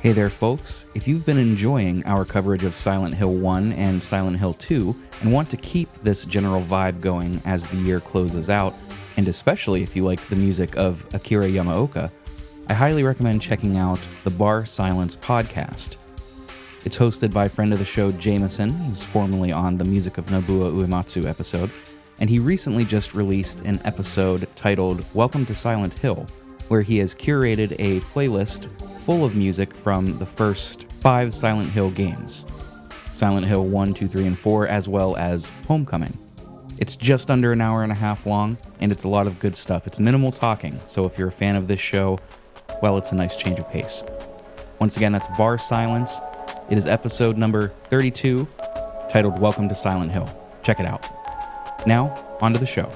Hey there, folks. If you've been enjoying our coverage of Silent Hill 1 and Silent Hill 2 and want to keep this general vibe going as the year closes out, and especially if you like the music of Akira Yamaoka, I highly recommend checking out the Bar Silence podcast. It's hosted by friend of the show Jameson, who's formerly on the Music of Nobuo Uematsu episode, and he recently just released an episode titled Welcome to Silent Hill, where he has curated a playlist full of music from the first 5 Silent Hill games. Silent Hill 1, 2, 3, and 4, as well as Homecoming. It's just under an hour and a half long, and it's a lot of good stuff. It's minimal talking, so if you're a fan of this show, well, it's a nice change of pace. Once again, that's Bar Silence. It is episode number 32, titled Welcome to Silent Hill. Check it out. Now, on to the show.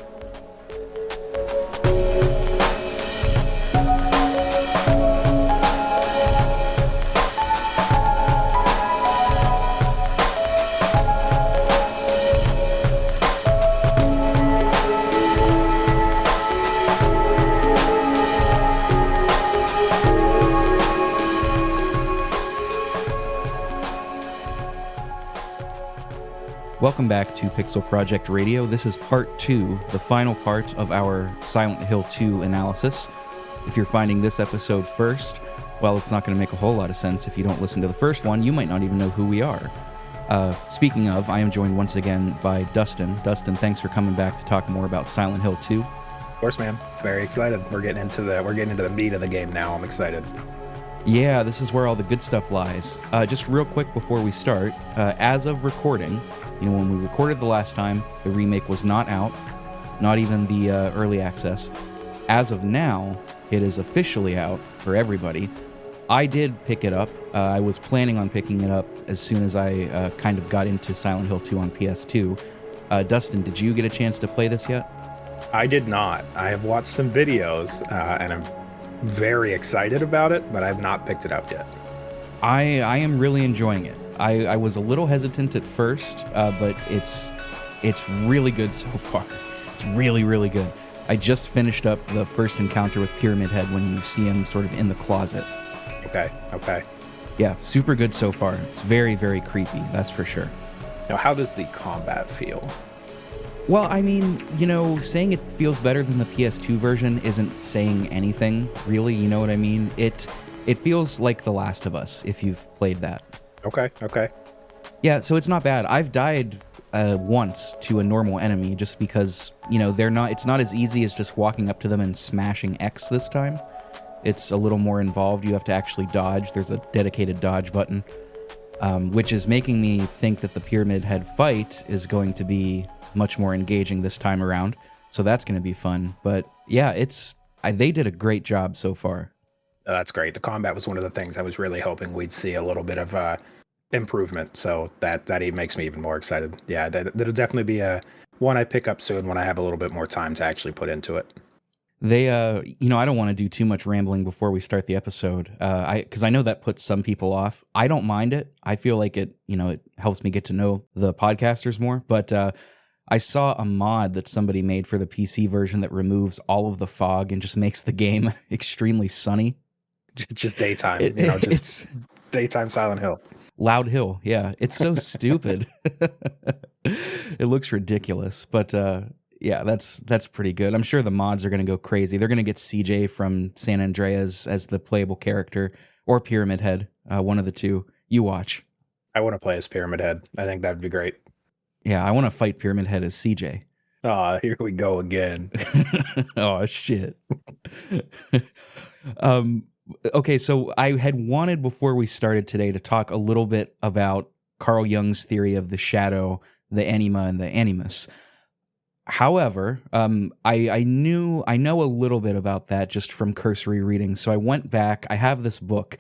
Welcome back to pixelprojectradio. This is part 2, the final part of our Silent Hill 2 analysis. If you're finding this episode first, well, it's not going to make a whole lot of sense if you don't listen to the first one. You might not even know who we are. Speaking of, I am joined once again by Dustin. Dustin, thanks for coming back to talk more about Silent Hill 2. Of course, man. Very excited. We're getting into the meat of the game now. I'm excited. Yeah, this is where all the good stuff lies. Just real quick before we start, as of recording, when we recorded the last time, the remake was not out, not even the early access. As of now, it is officially out for everybody. I did pick it up. I was planning on picking it up as soon as I kind of got into Silent Hill 2 on PS2. Dustin, did you get a chance to play this yet? I did not. I have watched some videos, and I'm very excited about it, but I've not picked it up yet. I am really enjoying it. I was a little hesitant at first, but it's really good so far. It's really, really good. I just finished up the first encounter with Pyramid Head when you see him sort of in the closet. Okay. Yeah, super good so far. It's very, very creepy, that's for sure. Now, how does the combat feel? Well, I mean, saying it feels better than the PS2 version isn't saying anything, really, you know what I mean? It feels like The Last of Us, if you've played that. Okay. Yeah, so it's not bad. I've died once to a normal enemy just because, it's not as easy as just walking up to them and smashing X this time. It's a little more involved. You have to actually dodge. There's a dedicated dodge button, which is making me think that the Pyramid Head fight is going to be much more engaging this time around. So that's going to be fun. But yeah, they did a great job so far. That's great. The combat was one of the things I was really hoping we'd see a little bit of improvement. So that makes me even more excited. Yeah, that'll definitely be one I pick up soon when I have a little bit more time to actually put into it. They, I don't want to do too much rambling before we start the episode, because I know that puts some people off. I don't mind it. I feel like it helps me get to know the podcasters more. But I saw a mod that somebody made for the PC version that removes all of the fog and just makes the game extremely sunny. Just daytime, it's daytime Silent Hill. Loud Hill, yeah. It's so stupid. It looks ridiculous, but yeah, that's pretty good. I'm sure the mods are going to go crazy. They're going to get CJ from San Andreas as the playable character, or Pyramid Head, one of the two. You watch. I want to play as Pyramid Head. I think that'd be great. Yeah, I want to fight Pyramid Head as CJ. Here we go again. Oh, shit. Okay, so I had wanted before we started today to talk a little bit about Carl Jung's theory of the shadow, the anima, and the animus. However, I know a little bit about that just from cursory reading, so I went back. I have this book,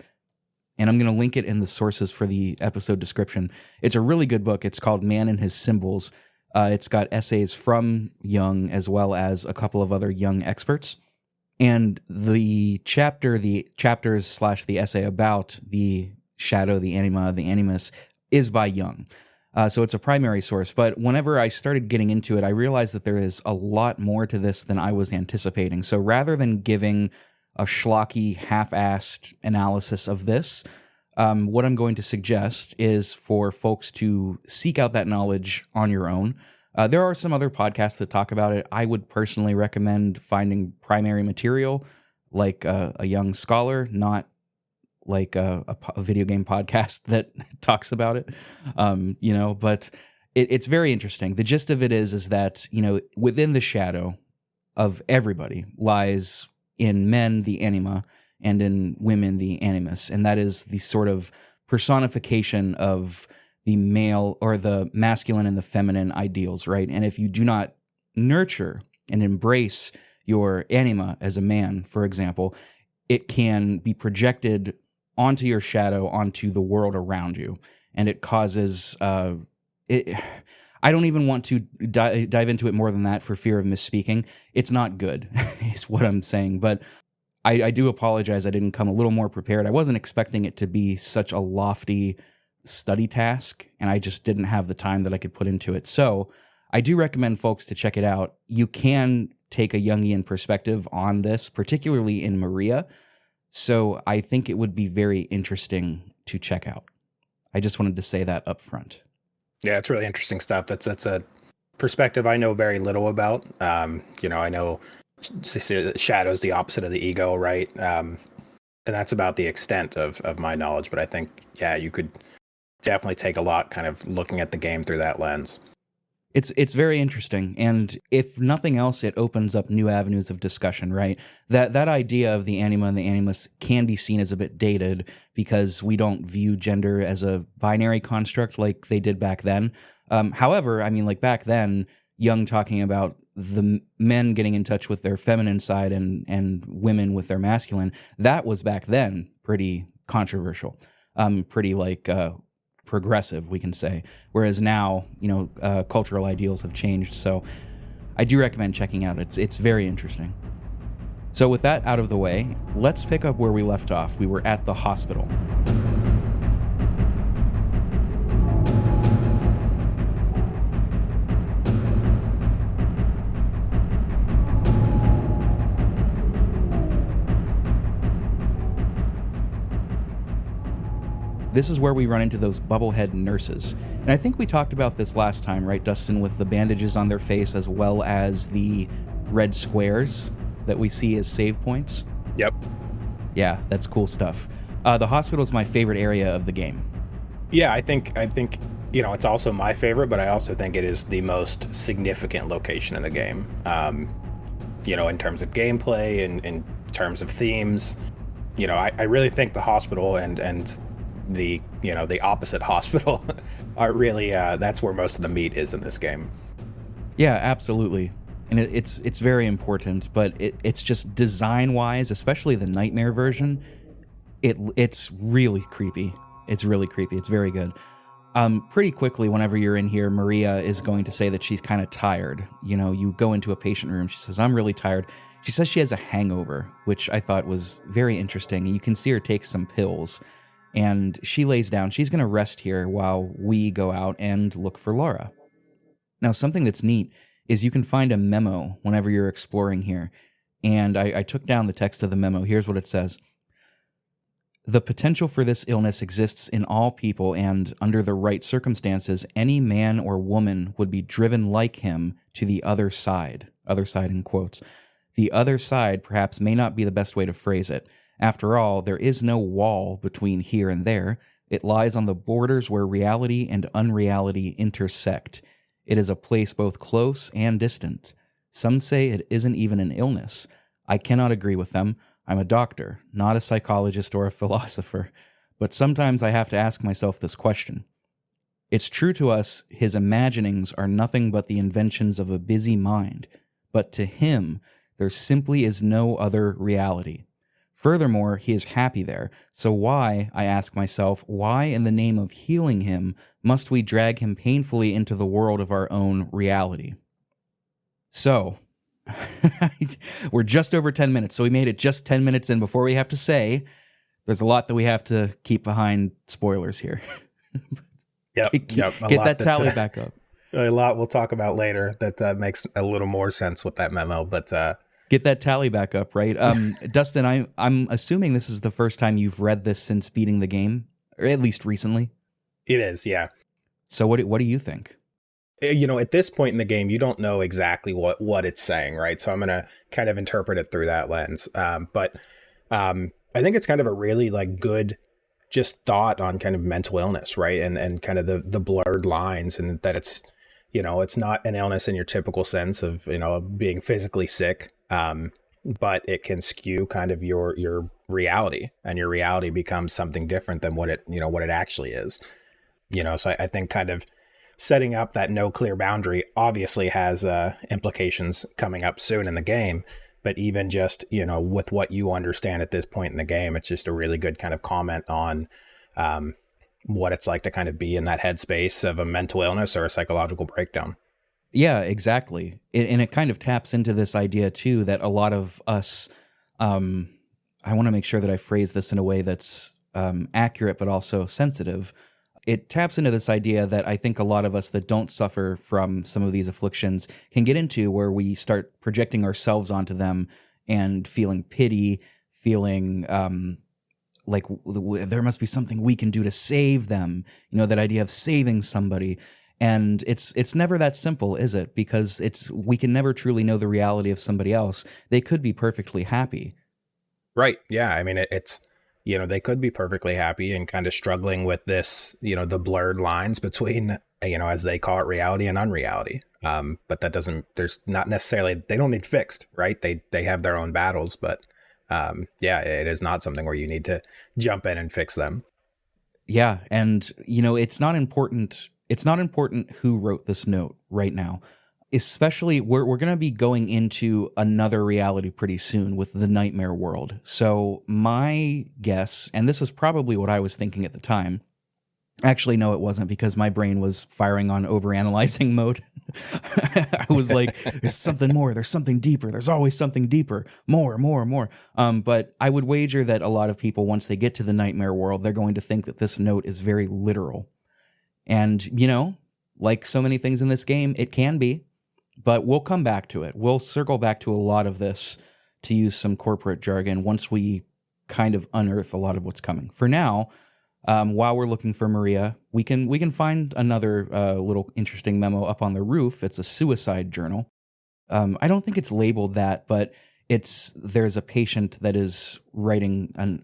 and I'm going to link it in the sources for the episode description. It's a really good book. It's called Man and His Symbols. It's got essays from Jung as well as a couple of other Jung experts. And the chapters / the essay about the shadow, the anima, the animus is by Jung. So it's a primary source. But whenever I started getting into it, I realized that there is a lot more to this than I was anticipating. So rather than giving a schlocky, half-assed analysis of this, What I'm going to suggest is for folks to seek out that knowledge on your own. There are some other podcasts that talk about it. I would personally recommend finding primary material like a young scholar, not like a video game podcast that talks about it, but it's very interesting. The gist of it is that, within the shadow of everybody lies in men the anima and in women the animus. And that is the sort of personification of the male or the masculine and the feminine ideals, right? And if you do not nurture and embrace your anima as a man, for example, it can be projected onto your shadow, onto the world around you. And it causes... I don't even want to dive into it more than that for fear of misspeaking. It's not good, is what I'm saying. But I do apologize. I didn't come a little more prepared. I wasn't expecting it to be such a lofty study task, and I just didn't have the time that I could put into it. So I do recommend folks to check it out. You can take a Jungian perspective on this, particularly in Maria. So I think it would be very interesting to check out. I just wanted to say that up front. Yeah, it's really interesting stuff. That's a perspective I know very little about. I know shadow's the opposite of the ego, right? And that's about the extent of my knowledge. But I think, you could definitely take a lot kind of looking at the game through that lens. It's very interesting, and if nothing else, it opens up new avenues of discussion, right? That idea of the anima and the animus can be seen as a bit dated because we don't view gender as a binary construct like they did back then. However, I mean, like back then, Jung talking about the men getting in touch with their feminine side and women with their masculine, that was back then pretty controversial, pretty progressive, we can say, whereas now, cultural ideals have changed. So I do recommend checking out. It's very interesting. So with that out of the way, let's pick up where we left off. We were at the hospital. This is where we run into those bubblehead nurses. And I think we talked about this last time, right, Dustin, with the bandages on their face as well as the red squares that we see as save points? Yep. Yeah, that's cool stuff. The hospital is my favorite area of the game. Yeah, I think it's also my favorite, but I also think it is the most significant location in the game. In terms of gameplay and in terms of themes. I really think the hospital and the opposite hospital are really that's where most of the meat is in this game. Yeah, absolutely. And it's very important, but it's just design-wise, especially the Nightmare version, it's really creepy. It's really creepy. It's very good. Pretty quickly, whenever you're in here, Maria is going to say that she's kind of tired. You go into a patient room. She says, "I'm really tired." She says she has a hangover, which I thought was very interesting. You can see her take some pills. And she lays down. She's going to rest here while we go out and look for Laura. Now, something that's neat is you can find a memo whenever you're exploring here. And I took down the text of the memo. Here's what it says. The potential for this illness exists in all people, and under the right circumstances, any man or woman would be driven like him to the other side in quotes. The other side perhaps may not be the best way to phrase it. After all, there is no wall between here and there. It lies on the borders where reality and unreality intersect. It is a place both close and distant. Some say it isn't even an illness. I cannot agree with them. I'm a doctor, not a psychologist or a philosopher. But sometimes I have to ask myself this question. It's true to us, his imaginings are nothing but the inventions of a busy mind. But to him, there simply is no other reality. Furthermore, he is happy there. So why, I ask myself, why in the name of healing him must we drag him painfully into the world of our own reality? So, we're just over 10 minutes, so we made it just 10 minutes in before we have to say there's a lot that we have to keep behind spoilers here. Yep. Get that tally back up. A lot we'll talk about later that makes a little more sense with that memo, but... Get that tally back up, right? Dustin, I'm assuming this is the first time you've read this since beating the game. or at least recently. It is, yeah. So what do you think? At this point in the game, you don't know exactly what it's saying, right? So I'm going to kind of interpret it through that lens. But I think it's kind of a really like good just thought on kind of mental illness, right? And kind of the blurred lines, and that it's, it's not an illness in your typical sense of, being physically sick. But it can skew kind of your reality, and your reality becomes something different than what it actually is. So I think kind of setting up that no clear boundary obviously has implications coming up soon in the game. But even just, with what you understand at this point in the game, it's just a really good kind of comment on what it's like to kind of be in that headspace of a mental illness or a psychological breakdown. Yeah, exactly. And it kind of taps into this idea, too, that a lot of us, I want to make sure that I phrase this in a way that's accurate, but also sensitive. It taps into this idea that I think a lot of us that don't suffer from some of these afflictions can get into, where we start projecting ourselves onto them and feeling pity, feeling like there must be something we can do to save them. That idea of saving somebody. And it's never that simple, is it? Because we can never truly know the reality of somebody else. They could be perfectly happy. Right. Yeah. I mean, it's, they could be perfectly happy and kind of struggling with this, the blurred lines between, as they call it, reality and unreality. But there's not necessarily, they don't need fixed, right? They have their own battles, but yeah, it is not something where you need to jump in and fix them. Yeah. And, it's not important. It's not important who wrote this note right now. Especially, we're going to be going into another reality pretty soon with the nightmare world. So my guess, and this is probably what I was thinking at the time. Actually, no, it wasn't, because my brain was firing on overanalyzing mode. I was like, there's something more. There's something deeper. There's always something deeper. More. But I would wager that a lot of people, once they get to the nightmare world, they're going to think that this note is very literal. And, like so many things in this game, it can be. But we'll come back to it. We'll circle back to a lot of this, to use some corporate jargon, once we kind of unearth a lot of what's coming. For now, while we're looking for Maria, we can find another little interesting memo up on the roof. It's a suicide journal. I don't think it's labeled that, but there's a patient that is writing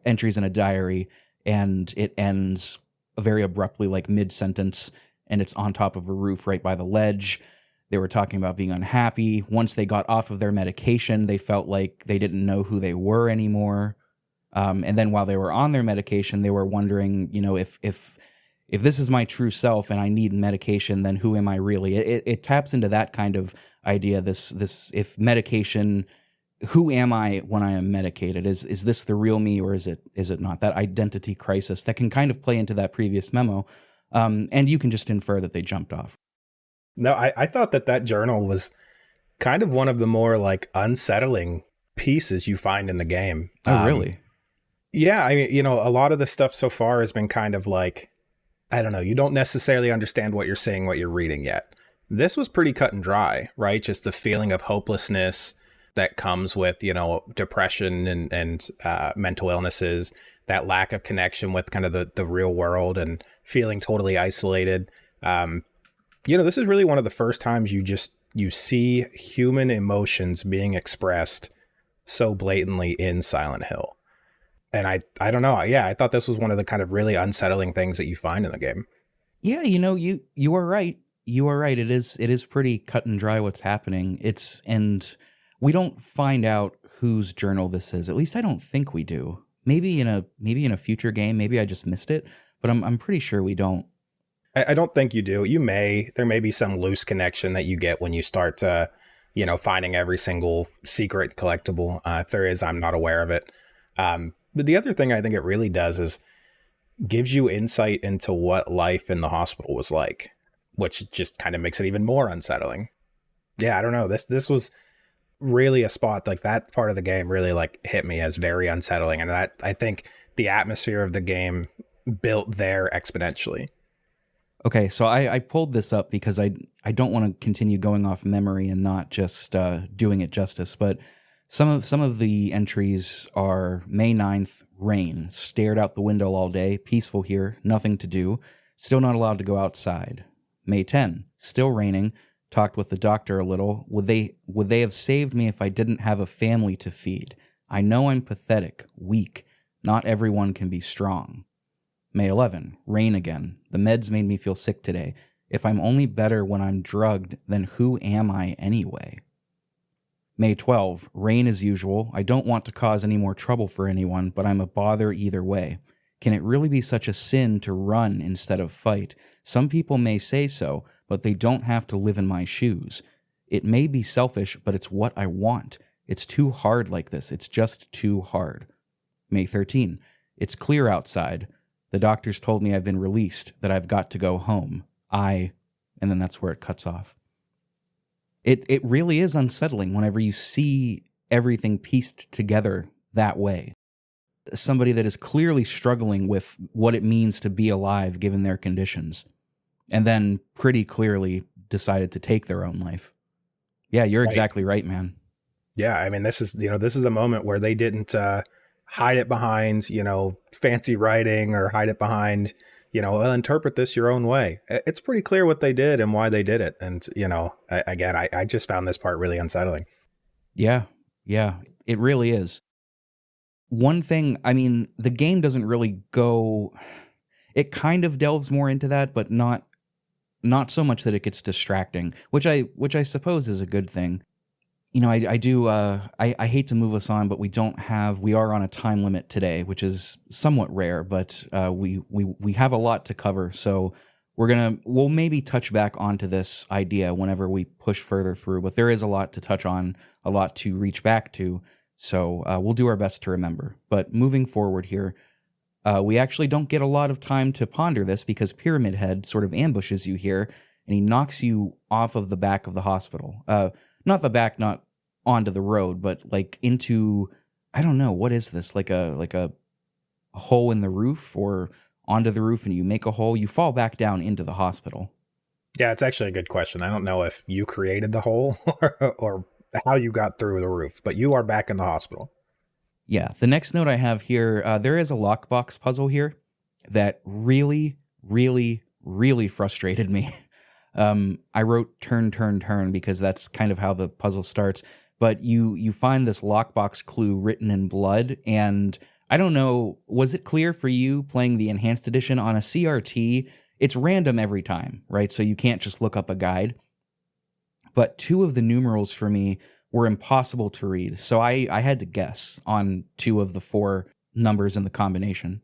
entries in a diary, and it ends very abruptly, like mid-sentence, and it's on top of a roof right by the ledge. They were talking about being unhappy. Once they got off of their medication, they felt like they didn't know who they were anymore. And then while they were on their medication, they were wondering, if this is my true self and I need medication, then who am I really? It taps into that kind of idea. This if medication, who am I when I am medicated? Is this the real me, or is it not? That identity crisis that can kind of play into that previous memo. And you can just infer that they jumped off. No, I thought that journal was kind of one of the more like unsettling pieces you find in the game. Oh, really? Yeah. I mean, a lot of the stuff so far has been kind of like, I don't know, you don't necessarily understand what you're seeing, what you're reading yet. This was pretty cut and dry, right? Just the feeling of hopelessness that comes with, depression and mental illnesses, that lack of connection with kind of the real world and feeling totally isolated. This is really one of the first times you see human emotions being expressed so blatantly in Silent Hill. And I don't know. Yeah, I thought this was one of the kind of really unsettling things that you find in the game. Yeah, you are right. You are right. It is pretty cut and dry what's happening. And we don't find out whose journal this is. At least I don't think we do. Maybe in a future game, maybe I just missed it, but I'm pretty sure we don't. I don't think you do. There may be some loose connection that you get when you start, finding every single secret collectible. If there is, I'm not aware of it. But the other thing I think it really does is gives you insight into what life in the hospital was like, which just kind of makes it even more unsettling. Yeah, I don't know. This was really a spot, like that part of the game really like hit me as very unsettling. And that, I think the atmosphere of the game built there exponentially. Okay, so I pulled this up because I don't want to continue going off memory and not just doing it justice. But Some of the entries are May 9th, rain, stared out the window all day, peaceful here, nothing to do, still not allowed to go outside. May 10, still raining, talked with the doctor a little. Would they have saved me if I didn't have a family to feed? I know I'm pathetic, weak. Not everyone can be strong. May 11, rain again. The meds made me feel sick today. If I'm only better when I'm drugged, then who am I anyway? May 12, rain as usual. I don't want to cause any more trouble for anyone, but I'm a bother either way. Can it really be such a sin to run instead of fight? Some people may say so, but they don't have to live in my shoes. It may be selfish, but it's what I want. It's too hard like this. It's just too hard. May 13, it's clear outside. The doctors told me I've been released, that I've got to go home. And then that's where it cuts off. It really is unsettling whenever you see everything pieced together that way. Somebody that is clearly struggling with what it means to be alive given their conditions, and then pretty clearly decided to take their own life. Yeah, you're exactly right, man. Yeah, I mean, this is a moment where they didn't hide it behind, fancy writing, or hide it behind, well, interpret this your own way. It's pretty clear what they did and why they did it. And, I just found this part really unsettling. Yeah, it really is. One thing, I mean, the game doesn't really go, it kind of delves more into that, but not so much that it gets distracting, which I suppose is a good thing. I hate to move us on, but we are on a time limit today, which is somewhat rare, but we have a lot to cover. So we'll maybe touch back onto this idea whenever we push further through, but there is a lot to touch on, a lot to reach back to. So we'll do our best to remember. But moving forward here, we actually don't get a lot of time to ponder this because Pyramid Head sort of ambushes you here, and he knocks you off of the back of the hospital. Not the back, not onto the road, but like into, I don't know, what is this? Like a hole in the roof, or onto the roof and you make a hole, you fall back down into the hospital. Yeah, it's actually a good question. I don't know if you created the hole or how you got through the roof, but you are back in the hospital. Yeah, the next note I have here, there is a lockbox puzzle here that really, really, really frustrated me. I wrote turn, turn, turn because that's kind of how the puzzle starts. But you find this lockbox clue written in blood, and I don't know, was it clear for you playing the Enhanced Edition on a CRT? It's random every time, right? So you can't just look up a guide. But 2 of the numerals for me were impossible to read, so I had to guess on 2 of the 4 numbers in the combination.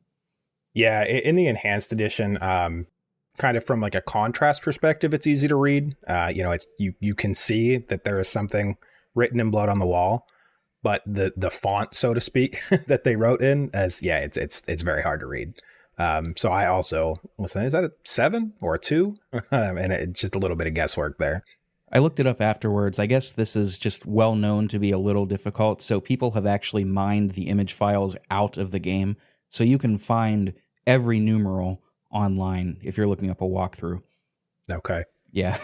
Yeah, in the Enhanced Edition, kind of from like a contrast perspective, it's easy to read. It's you can see that there is something written in blood on the wall, but the font, so to speak, that they wrote in, it's very hard to read. So I also is that a 7 or a 2? And it's just a little bit of guesswork there. I looked it up afterwards. I guess this is just well known to be a little difficult, so people have actually mined the image files out of the game, so you can find every numeral online if you're looking up a walkthrough. Okay. Yeah.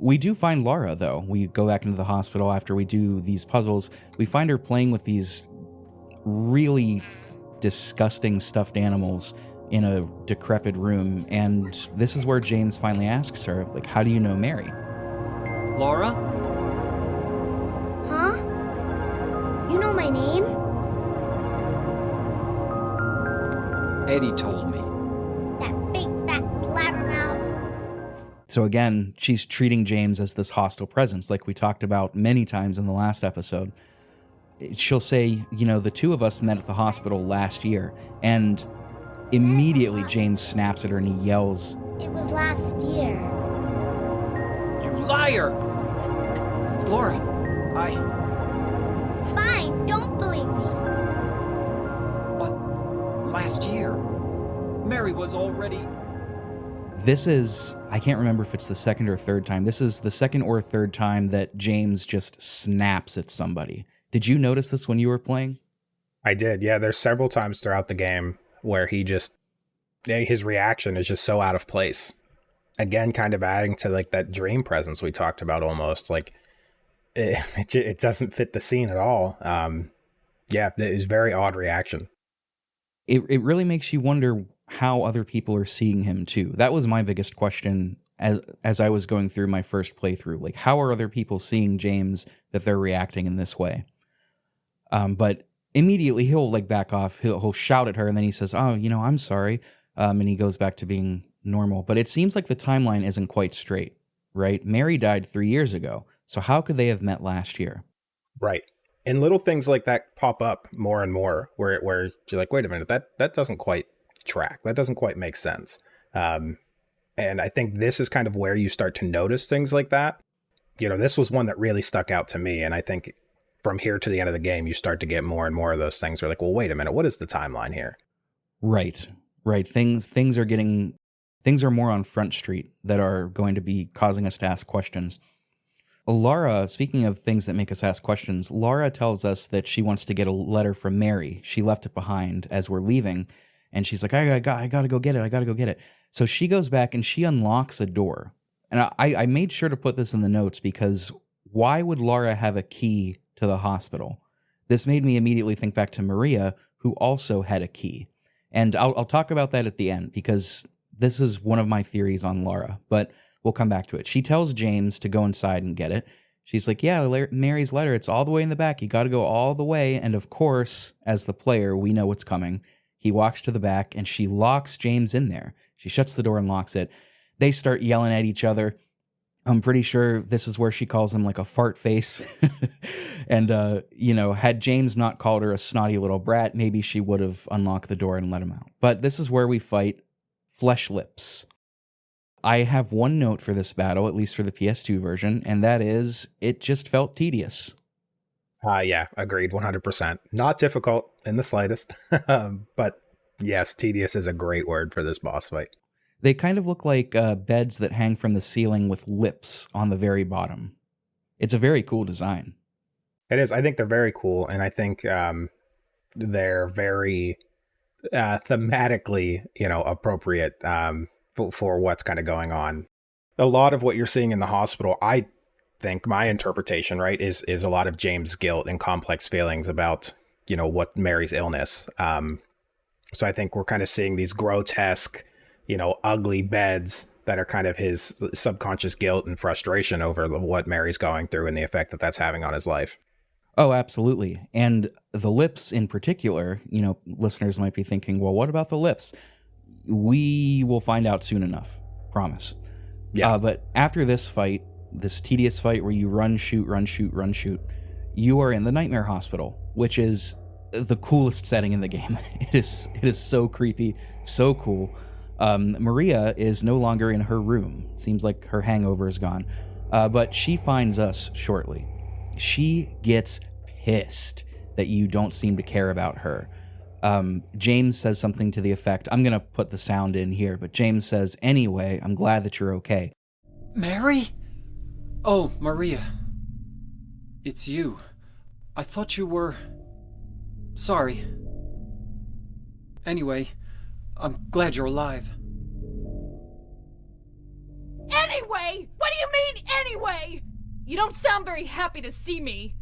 We do find Laura, though. We go back into the hospital after we do these puzzles. We find her playing with these really disgusting stuffed animals in a decrepit room, and this is where James finally asks her, like, how do you know Mary? Laura? Huh? You know my name? Eddie told me. That big fat blabbermouth. So again, she's treating James as this hostile presence, like we talked about many times in the last episode. She'll say, the 2 of us met at the hospital last year, and immediately James snaps at her and he yells, It was last year. You liar! Laura, Fine, don't believe me. But last year, Mary was already... This is, I can't remember if it's the second or third time. This is the second or third time that James just snaps at somebody. Did you notice this when you were playing? I did, yeah. There's several times throughout the game where his reaction is just so out of place. Again, kind of adding to like that dream presence we talked about almost. Like, it doesn't fit the scene at all. Yeah, it was a very odd reaction. It really makes you wonder how other people are seeing him too. That was my biggest question as I was going through my first playthrough. Like, how are other people seeing James that they're reacting in this way? But immediately he'll like back off. He'll shout at her, and then he says, "Oh, I'm sorry," and he goes back to being normal. But it seems like the timeline isn't quite straight, right? Mary died 3 years ago, so how could they have met last year? Right. And little things like that pop up more and more where you're like, wait a minute, that doesn't quite track. That doesn't quite make sense. And I think this is kind of where you start to notice things like that. This was one that really stuck out to me. And I think from here to the end of the game, you start to get more and more of those things. Where like, well, wait a minute, what is the timeline here? Right. Things are more on Front Street that are going to be causing us to ask questions. Laura, speaking of things that make us ask questions, Laura tells us that she wants to get a letter from Mary. She left it behind as we're leaving, and she's like, I gotta go get it. So she goes back and she unlocks a door. And I made sure to put this in the notes because why would Laura have a key to the hospital? This made me immediately think back to Maria, who also had a key. And I'll talk about that at the end because this is one of my theories on Laura, but we'll come back to it. She tells James to go inside and get it. She's like, yeah, Mary's letter, it's all the way in the back. You got to go all the way. And of course, as the player, we know what's coming. He walks to the back and she locks James in there. She shuts the door and locks it. They start yelling at each other. I'm pretty sure this is where she calls him like a fart face. And, had James not called her a snotty little brat, maybe she would have unlocked the door and let him out. But this is where we fight Flesh Lips. I have one note for this battle, at least for the PS2 version, and that is it just felt tedious. Yeah, agreed, 100%. Not difficult in the slightest, but yes, tedious is a great word for this boss fight. They kind of look like beds that hang from the ceiling with lips on the very bottom. It's a very cool design. It is. I think they're very cool, and I think they're very thematically, appropriate for what's kind of going on. A lot of what you're seeing in the hospital, I think my interpretation, right, is a lot of James' guilt and complex feelings about, what Mary's illness. So I think we're kind of seeing these grotesque, ugly beds that are kind of his subconscious guilt and frustration over what Mary's going through and the effect that that's having on his life. Oh, absolutely. And the lips in particular, listeners might be thinking, well, what about the lips? We will find out soon enough. Promise. Yeah. But after this fight, this tedious fight where you run, shoot, you are in the Nightmare Hospital, which is the coolest setting in the game. It is so creepy, so cool. Maria is no longer in her room. It seems like her hangover is gone. But she finds us shortly. She gets pissed that you don't seem to care about her. James says something to the effect, I'm going to put the sound in here, but James says, anyway, I'm glad that you're okay. Mary? Oh, Maria. It's you. I thought you were... Sorry. Anyway, I'm glad you're alive. Anyway? What do you mean, anyway? You don't sound very happy to see me.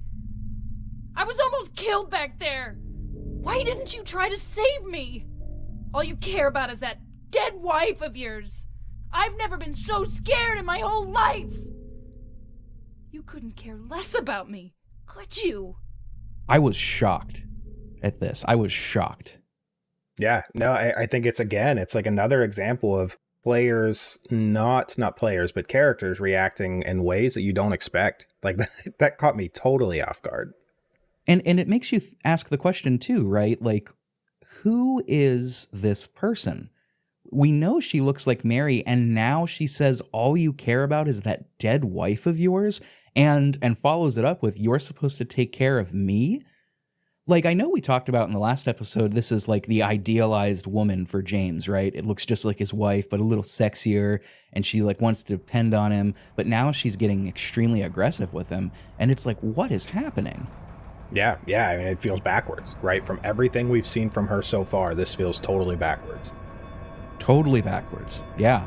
I was almost killed back there. Why didn't you try to save me? All you care about is that dead wife of yours. I've never been so scared in my whole life. You couldn't care less about me, could you? I was shocked at this. I was shocked. Yeah, no, I think it's like another example of players, not players, but characters reacting in ways that you don't expect. Like that caught me totally off guard. And it makes you ask the question too, right? Like, who is this person? We know she looks like Mary, and now she says all you care about is that dead wife of yours, and follows it up with, you're supposed to take care of me? Like, I know we talked about in the last episode, this is like the idealized woman for James, right? It looks just like his wife, but a little sexier, and she like wants to depend on him, but now she's getting extremely aggressive with him, and it's like, what is happening? Yeah, I mean, it feels backwards, right? From everything we've seen from her so far, this feels totally backwards. Totally backwards, yeah.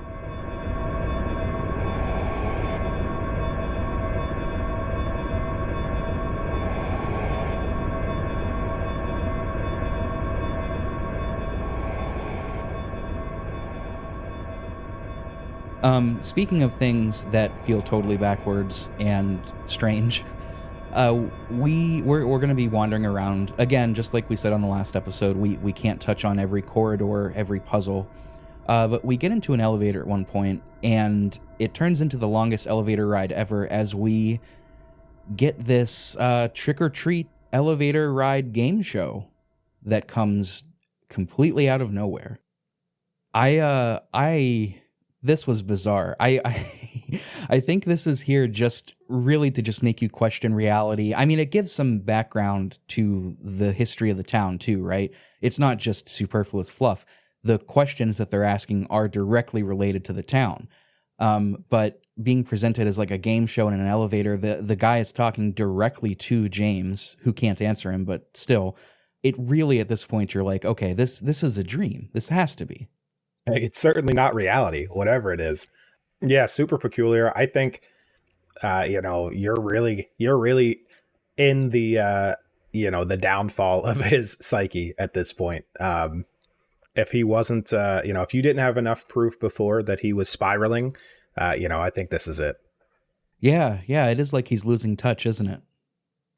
Speaking of things that feel totally backwards and strange, we're going to be wandering around again, just like we said on the last episode. We can't touch on every corridor, every puzzle, but we get into an elevator at one point, and it turns into the longest elevator ride ever as we get this trick or treat elevator ride game show that comes completely out of nowhere. This was bizarre. I think this is here just really to just make you question reality. I mean, it gives some background to the history of the town too, right? It's not just superfluous fluff. The questions that they're asking are directly related to the town. But being presented as like a game show in an elevator, the guy is talking directly to James, who can't answer him, but still, it really at this point you're like, okay, this is a dream. This has to be. It's certainly not reality, whatever it is. Yeah, super peculiar. I think, you're really in the, the downfall of his psyche at this point. If he wasn't, if you didn't have enough proof before that he was spiraling, I think this is it. Yeah, it is like he's losing touch, isn't it?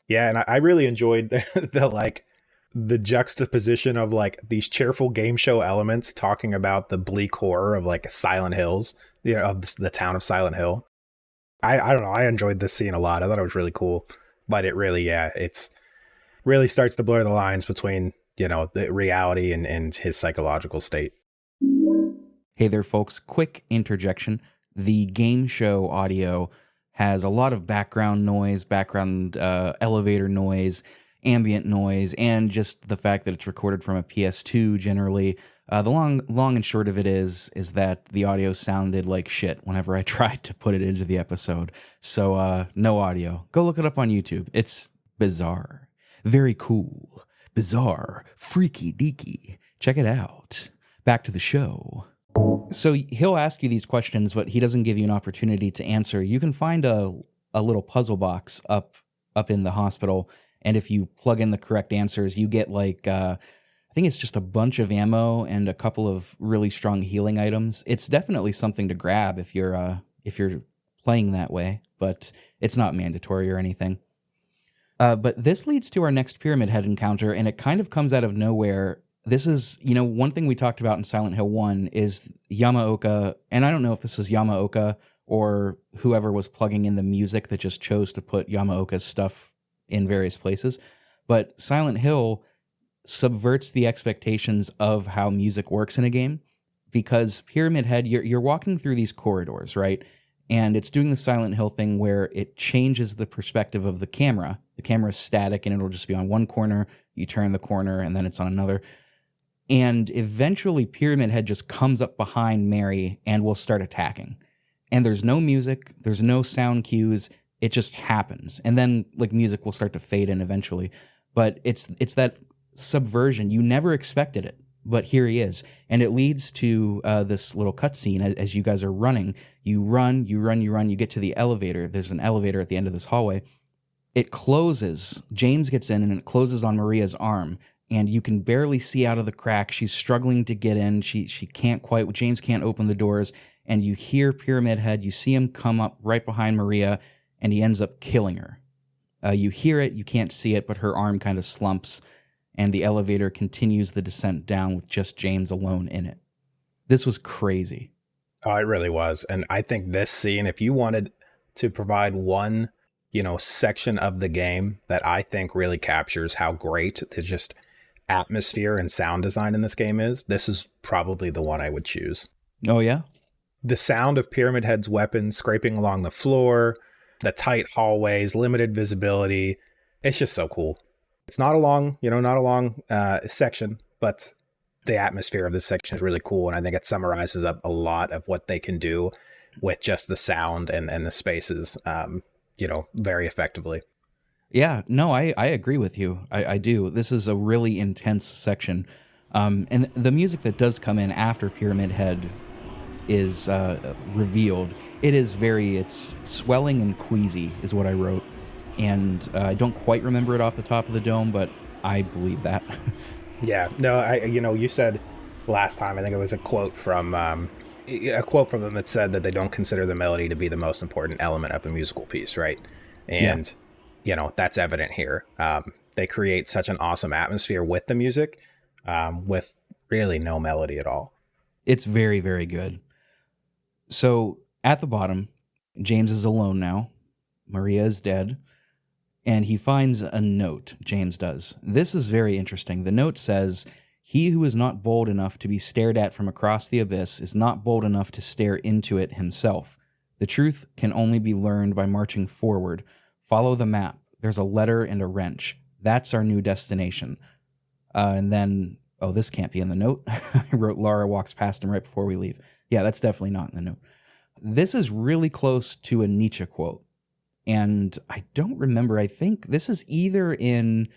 Yeah, and I really enjoyed the juxtaposition of like these cheerful game show elements talking about the bleak horror of like Silent Hills, of the town of Silent Hill. I don't know. I enjoyed this scene a lot. I thought it was really cool, but it really, it's really starts to blur the lines between, the reality and his psychological state. Hey there, folks. Quick interjection. The game show audio has a lot of background noise, elevator noise, ambient noise, and just the fact that it's recorded from a PS2 generally. The long and short of it is that the audio sounded like shit whenever I tried to put it into the episode. So no audio. Go look it up on YouTube. It's bizarre. Very cool. Bizarre. Freaky deaky. Check it out. Back to the show. So he'll ask you these questions, but he doesn't give you an opportunity to answer. You can find a little puzzle box up in the hospital, and if you plug in the correct answers, you get like, I think it's just a bunch of ammo and a couple of really strong healing items. It's definitely something to grab if you're playing that way, but it's not mandatory or anything. But this leads to our next Pyramid Head encounter, and it kind of comes out of nowhere. This is, one thing we talked about in Silent Hill 1 is Yamaoka, and I don't know if this is Yamaoka or whoever was plugging in the music that just chose to put Yamaoka's stuff in various places, but Silent Hill subverts the expectations of how music works in a game, because Pyramid Head, you're walking through these corridors, right? And it's doing the Silent Hill thing where it changes the perspective of the camera. The camera is static and it'll just be on one corner, you turn the corner, and then it's on another. And eventually Pyramid Head just comes up behind Mary and will start attacking. And there's no music, there's no sound cues, it just happens. And then like music will start to fade in eventually. But it's that subversion. You never expected it, but here he is. And it leads to this little cutscene as you guys are running. You run, you get to the elevator. There's an elevator at the end of this hallway. It closes. James gets in and it closes on Maria's arm. And you can barely see out of the crack. She's struggling to get in. She can't quite, James can't open the doors. And you hear Pyramid Head. You see him come up right behind Maria, and he ends up killing her. You hear it, you can't see it, but her arm kind of slumps, and the elevator continues the descent down with just James alone in it. This was crazy. Oh, it really was. And I think this scene, if you wanted to provide one, section of the game that I think really captures how great the just atmosphere and sound design in this game is, this is probably the one I would choose. Oh, yeah? The sound of Pyramid Head's weapons scraping along the floor, the tight hallways, limited visibility. It's just so cool. It's not a long section, but the atmosphere of this section is really cool. And I think it summarizes up a lot of what they can do with just the sound and the spaces, very effectively. Yeah, no, I agree with you. I do. This is a really intense section. And the music that does come in after Pyramid Head is revealed. It's swelling and queasy is what I wrote. And I don't quite remember it off the top of the dome, but I believe that. Yeah, no, you said last time, I think it was a quote from a quote from them that said that they don't consider the melody to be the most important element of a musical piece, right? And, that's evident here. They create such an awesome atmosphere with the music, with really no melody at all. It's very, very good. So at the bottom, James is alone now. Maria is dead. And he finds a note, James does. This is very interesting. The note says, "He who is not bold enough to be stared at from across the abyss is not bold enough to stare into it himself. The truth can only be learned by marching forward. Follow the map. There's a letter and a wrench. That's our new destination." And then, this can't be in the note. I wrote Lara walks past him right before we leave. Yeah, that's definitely not in the note. This is really close to a Nietzsche quote. And I don't remember. I think this is either in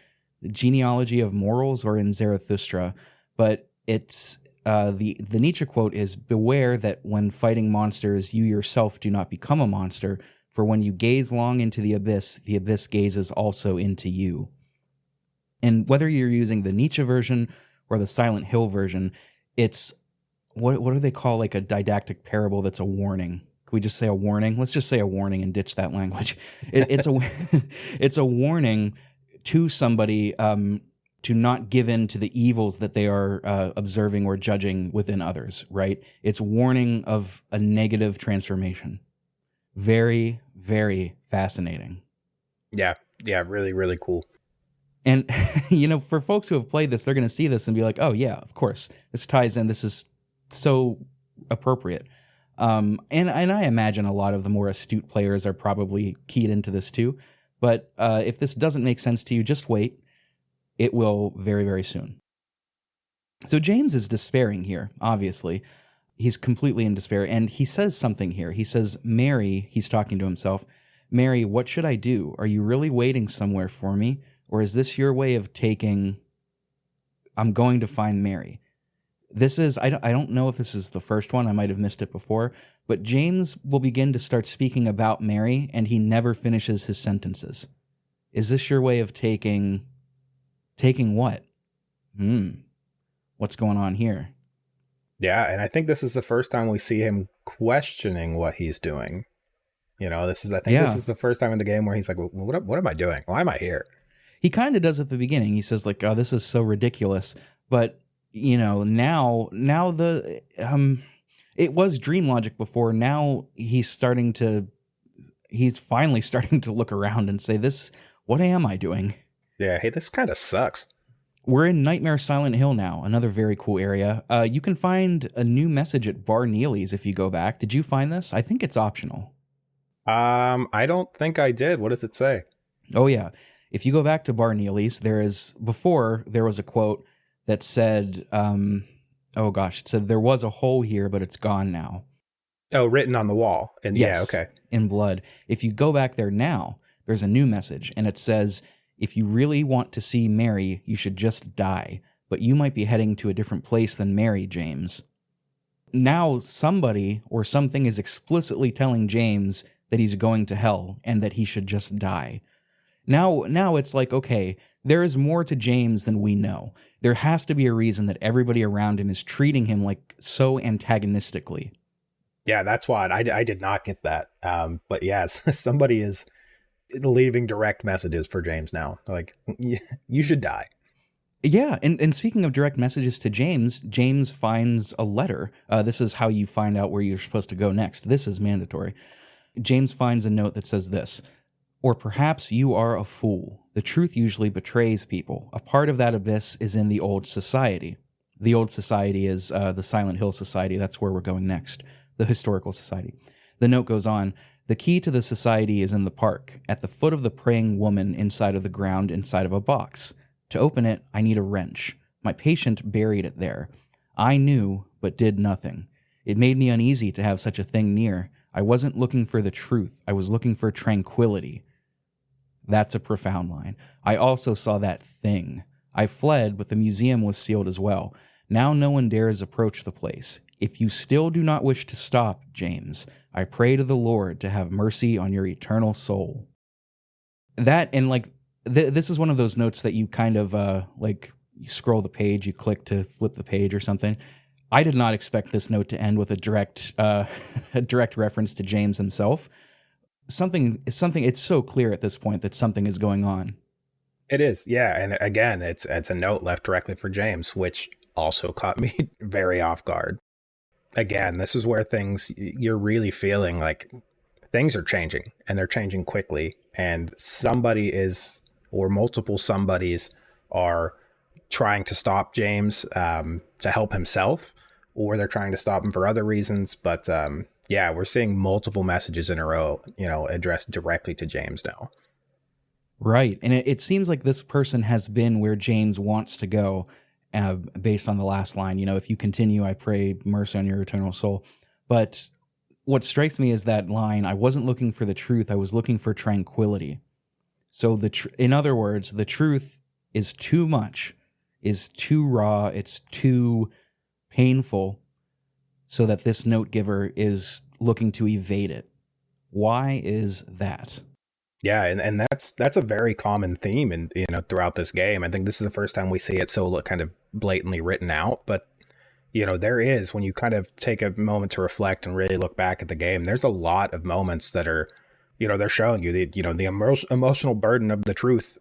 the Genealogy of Morals or in Zarathustra. But it's the Nietzsche quote is, "Beware that when fighting monsters, you yourself do not become a monster. For when you gaze long into the abyss gazes also into you." And whether you're using the Nietzsche version or the Silent Hill version, it's, what do they call like a didactic parable that's a warning? Can we just say a warning? Let's just say a warning and ditch that language. It's a warning to somebody to not give in to the evils that they are observing or judging within others, right? It's warning of a negative transformation. Very, very fascinating. Yeah, really, really cool. And, for folks who have played this, they're going to see this and be like, oh, yeah, of course. This ties in. This is so appropriate. And I imagine a lot of the more astute players are probably keyed into this too. But if this doesn't make sense to you, just wait. It will very, very soon. So James is despairing here, obviously. He's completely in despair. And he says something here. He says, "Mary," he's talking to himself, "Mary, what should I do? Are you really waiting somewhere for me? Or is this your way of taking, I'm going to find Mary?" This is, I don't know if this is the first one. I might have missed it before. But James will begin to start speaking about Mary, and he never finishes his sentences. Is this your way of taking what? What's going on here? Yeah, and I think this is the first time we see him questioning what he's doing. This is the first time in the game where he's like, well, what am I doing? Why am I here? He kind of does at the beginning. He says like, "Oh, this is so ridiculous." But, now it was dream logic before. Now he's finally starting to look around and say, what am I doing? Yeah, hey, this kind of sucks. We're in Nightmare Silent Hill now, another very cool area. You can find a new message at Bar Neely's if you go back. Did you find this? I think it's optional. I don't think I did. What does it say? Oh, yeah. If you go back to Bar Neely's, there was a quote that said, it said, "There was a hole here, but it's gone now." Oh, written on the wall. And yes, yeah, okay. In blood. If you go back there now, there's a new message, and it says, "If you really want to see Mary, you should just die. But you might be heading to a different place than Mary, James." Now somebody or something is explicitly telling James that he's going to hell and that he should just die. Now it's like, okay, there is more to James than we know. There has to be a reason that everybody around him is treating him like so antagonistically. Yeah, that's why I did not get that. But yes, somebody is leaving direct messages for James now. Like, you should die. Yeah, and speaking of direct messages to James finds a letter. This is how you find out where you're supposed to go next. This is mandatory. James finds a note that says this: "Or perhaps you are a fool. The truth usually betrays people. A part of that abyss is in the old society." The old society is the Silent Hill Society. That's where we're going next. The Historical Society. The note goes on, "The key to the society is in the park, at the foot of the praying woman inside of the ground inside of a box. To open it, I need a wrench. My patient buried it there. I knew, but did nothing. It made me uneasy to have such a thing near. I wasn't looking for the truth. I was looking for tranquility." That's a profound line. "I also saw that thing. I fled, but the museum was sealed as well. Now no one dares approach the place. If you still do not wish to stop, James, I pray to the Lord to have mercy on your eternal soul." That, and like, this is one of those notes that you kind of, you scroll the page, you click to flip the page or something. I did not expect this note to end with a direct a direct reference to James himself. It's so clear at this point that something is going on. It is, yeah. And again, it's a note left directly for James, which also caught me very off guard. Again, this is where you're really feeling like things are changing, and they're changing quickly, and somebody is, or multiple somebodies are trying to stop James to help himself, or they're trying to stop him for other reasons. But yeah, we're seeing multiple messages in a row, addressed directly to James now. Right. And it seems like this person has been where James wants to go, based on the last line. If you continue, I pray mercy on your eternal soul. But what strikes me is that line, I wasn't looking for the truth, I was looking for tranquility. So in other words, the truth is too much, is too raw, it's too painful, so that this note giver is looking to evade it. Why is that? Yeah, and that's a very common theme in throughout this game. I think this is the first time we see it so kind of blatantly written out, but there is, when you kind of take a moment to reflect and really look back at the game, there's a lot of moments that are, they're showing you the emotional burden of the truth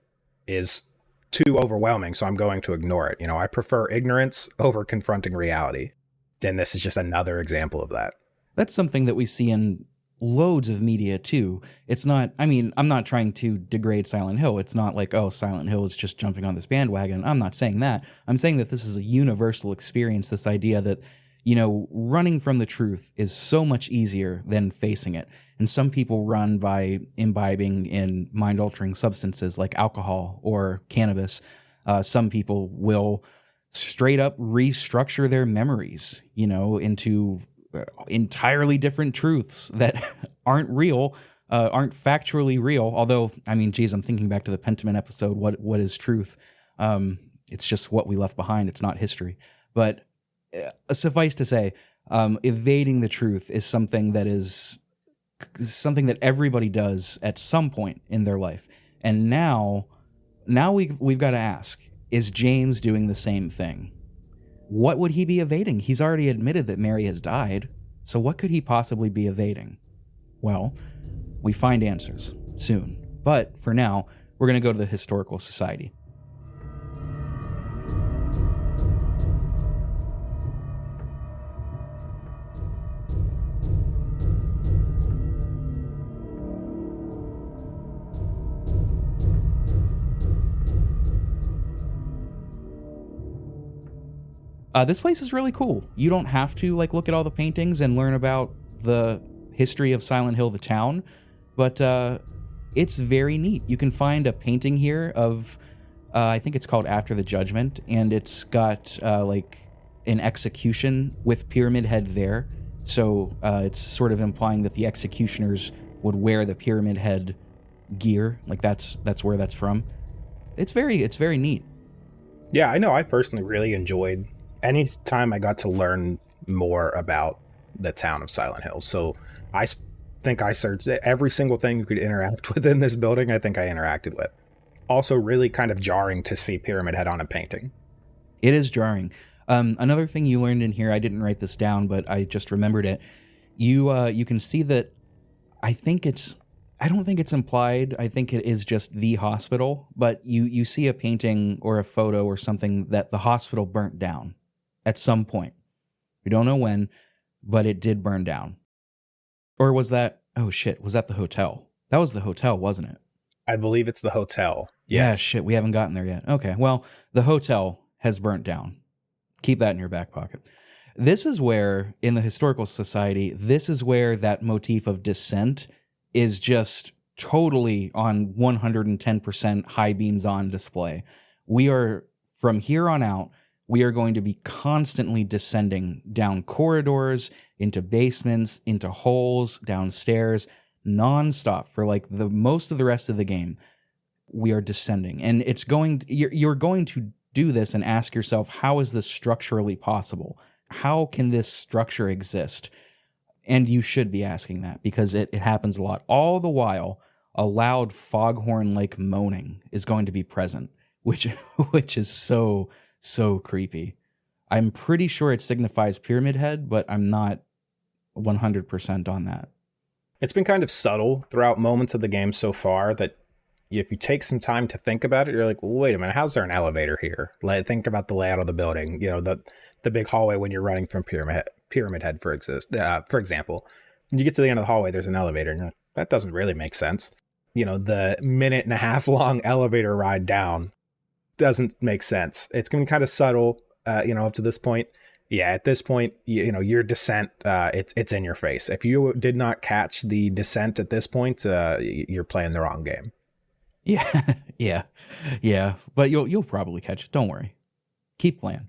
is too overwhelming, so I'm going to ignore it. I prefer ignorance over confronting reality. And this is just another example of that. That's something that we see in loads of media too. It's not, I'm not trying to degrade Silent Hill. It's not like, oh, Silent Hill is just jumping on this bandwagon. I'm not saying that. I'm saying that this is a universal experience, this idea that, running from the truth is so much easier than facing it. And some people run by imbibing in mind-altering substances like alcohol or cannabis. Some people will straight up restructure their memories, into entirely different truths that aren't real, aren't factually real. Although, I'm thinking back to the Pentiment episode, what is truth? It's just what we left behind. It's not history. But suffice to say, evading the truth is something that everybody does at some point in their life. And now we've got to ask, is James doing the same thing? What would he be evading? He's already admitted that Mary has died, so what could he possibly be evading? Well, we find answers soon. But for now, we're going to go to the Historical Society. This place is really cool. You don't have to look at all the paintings and learn about the history of Silent Hill, the town, but it's very neat. You can find a painting here of, I think it's called After the Judgment, and it's got an execution with Pyramid Head there. So it's sort of implying that the executioners would wear the Pyramid Head gear. That's where that's from. It's very neat. Yeah, I know. I personally really enjoyed any time I got to learn more about the town of Silent Hill. So I think I searched every single thing you could interact with in this building. I think I interacted with. Also really kind of jarring to see Pyramid Head on a painting. It is jarring. Another thing you learned in here, I didn't write this down, but I just remembered it. You can see that I don't think it's implied. I think it is just the hospital, but you see a painting or a photo or something that the hospital burnt down at some point. We don't know when, but it did burn down. Or was that, was that the hotel? That was the hotel, wasn't it? I believe it's the hotel. Yeah, Yes. shit, we haven't gotten there yet. Okay, well, the hotel has burnt down. Keep that in your back pocket. This is where, in the Historical Society, this is where that motif of descent is just totally on 110% high beams on display. We are, from here on out, we are going to be constantly descending down corridors, into basements, into holes, downstairs, nonstop for the most of the rest of the game. We are descending, and you're going to do this and ask yourself, how is this structurally possible? How can this structure exist? And you should be asking that, because it happens a lot. All the while, a loud foghorn-like moaning is going to be present, which is so creepy. I'm pretty sure it signifies Pyramid Head, but I'm not 100% on that. It's been kind of subtle throughout moments of the game so far that if you take some time to think about it, you're like, well, wait a minute, how's there an elevator here? Like, think about the layout of the building, the big hallway when you're running from Pyramid Head, for example. When you get to the end of the hallway, there's an elevator, and you're like, that doesn't really make sense. The minute and a half long elevator ride down doesn't make sense. It's going to be kind of subtle, up to this point. Yeah, at this point, your descent, it's in your face. If you did not catch the descent at this point, you're playing the wrong game. Yeah. But you'll probably catch it. Don't worry. Keep playing.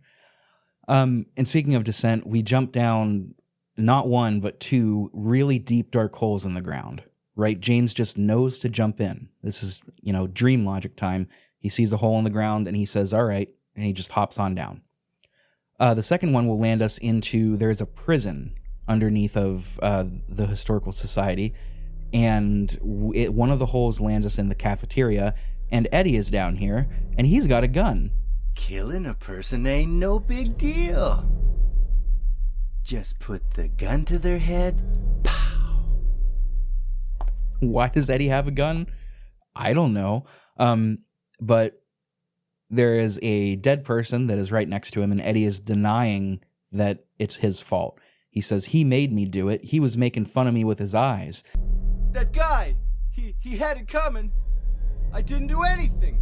And speaking of descent, we jump down not one, but two really deep, dark holes in the ground, right? James just knows to jump in. This is, dream logic time. He sees a hole in the ground and he says, all right. And he just hops on down. The second one will land us into, there's a prison underneath of the Historical Society. And one of the holes lands us in the cafeteria. And Eddie is down here and he's got a gun. Killing a person ain't no big deal. Just put the gun to their head. Pow. Why does Eddie have a gun? I don't know. But there is a dead person that is right next to him, and Eddie is denying that it's his fault. He says, he made me do it. He was making fun of me with his eyes. That guy, he had it coming. I didn't do anything.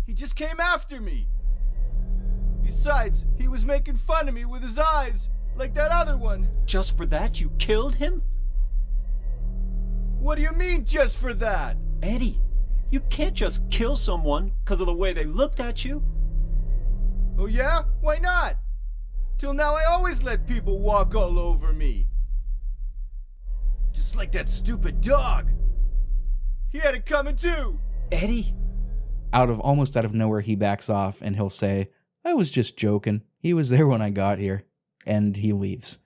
He just came after me. Besides, he was making fun of me with his eyes, like that other one. Just for that, you killed him? What do you mean, just for that? Eddie, you can't just kill someone because of the way they looked at you. Oh yeah? Why not? Till now I always let people walk all over me. Just like that stupid dog. He had it coming too. Eddie? Almost out of nowhere, he backs off and he'll say, I was just joking. He was there when I got here. And he leaves.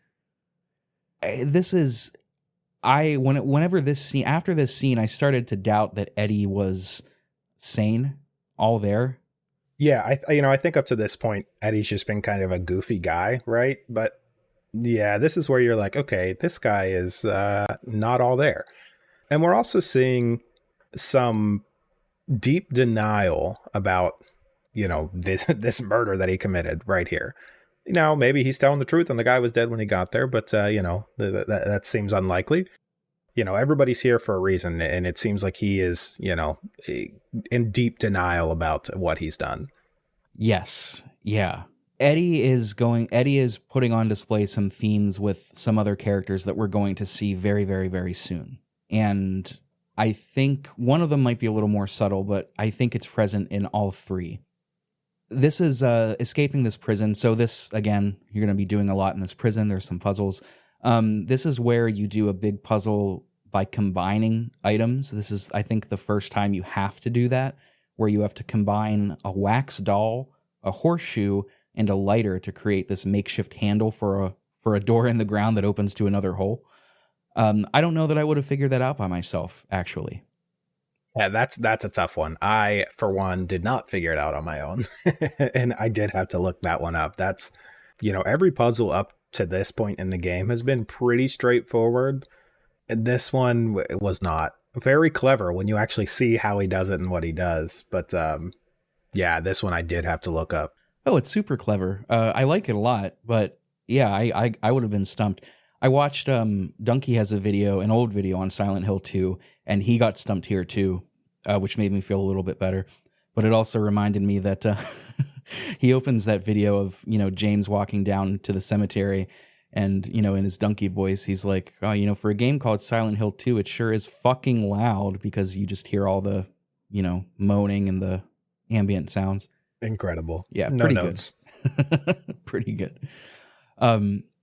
Whenever this scene, after this scene, I started to doubt that Eddie was sane all there. Yeah, I think up to this point, Eddie's just been kind of a goofy guy, right? But yeah, this is where you're like, okay, this guy is not all there. And we're also seeing some deep denial about, this murder that he committed right here. Maybe he's telling the truth and the guy was dead when he got there, but, that seems unlikely. Everybody's here for a reason, and it seems like he is, in deep denial about what he's done. Yes. Yeah. Eddie is putting on display some themes with some other characters that we're going to see very, very, very soon. And I think one of them might be a little more subtle, but I think it's present in all three. This is escaping this prison. So this, again, you're going to be doing a lot in this prison. There's some puzzles. This is where you do a big puzzle by combining items. This is, I think, the first time you have to do that, where you have to combine a wax doll, a horseshoe, and a lighter to create this makeshift handle for a door in the ground that opens to another hole. I don't know that I would have figured that out by myself, actually. Yeah, that's a tough one. I, for one, did not figure it out on my own. And I did have to look that one up. That's, every puzzle up to this point in the game has been pretty straightforward. And this one was not. Very clever when you actually see how he does it and what he does. But yeah, this one I did have to look up. Oh, it's super clever. I like it a lot. But yeah, I would have been stumped. I watched Donkey has an old video on Silent Hill 2, and he got stumped here too, which made me feel a little bit better. But it also reminded me that he opens that video of, James walking down to the cemetery, and, in his Donkey voice, he's like, oh, for a game called Silent Hill 2, it sure is fucking loud, because you just hear all the, moaning and the ambient sounds. Incredible. Yeah, no pretty notes. Good. Pretty good.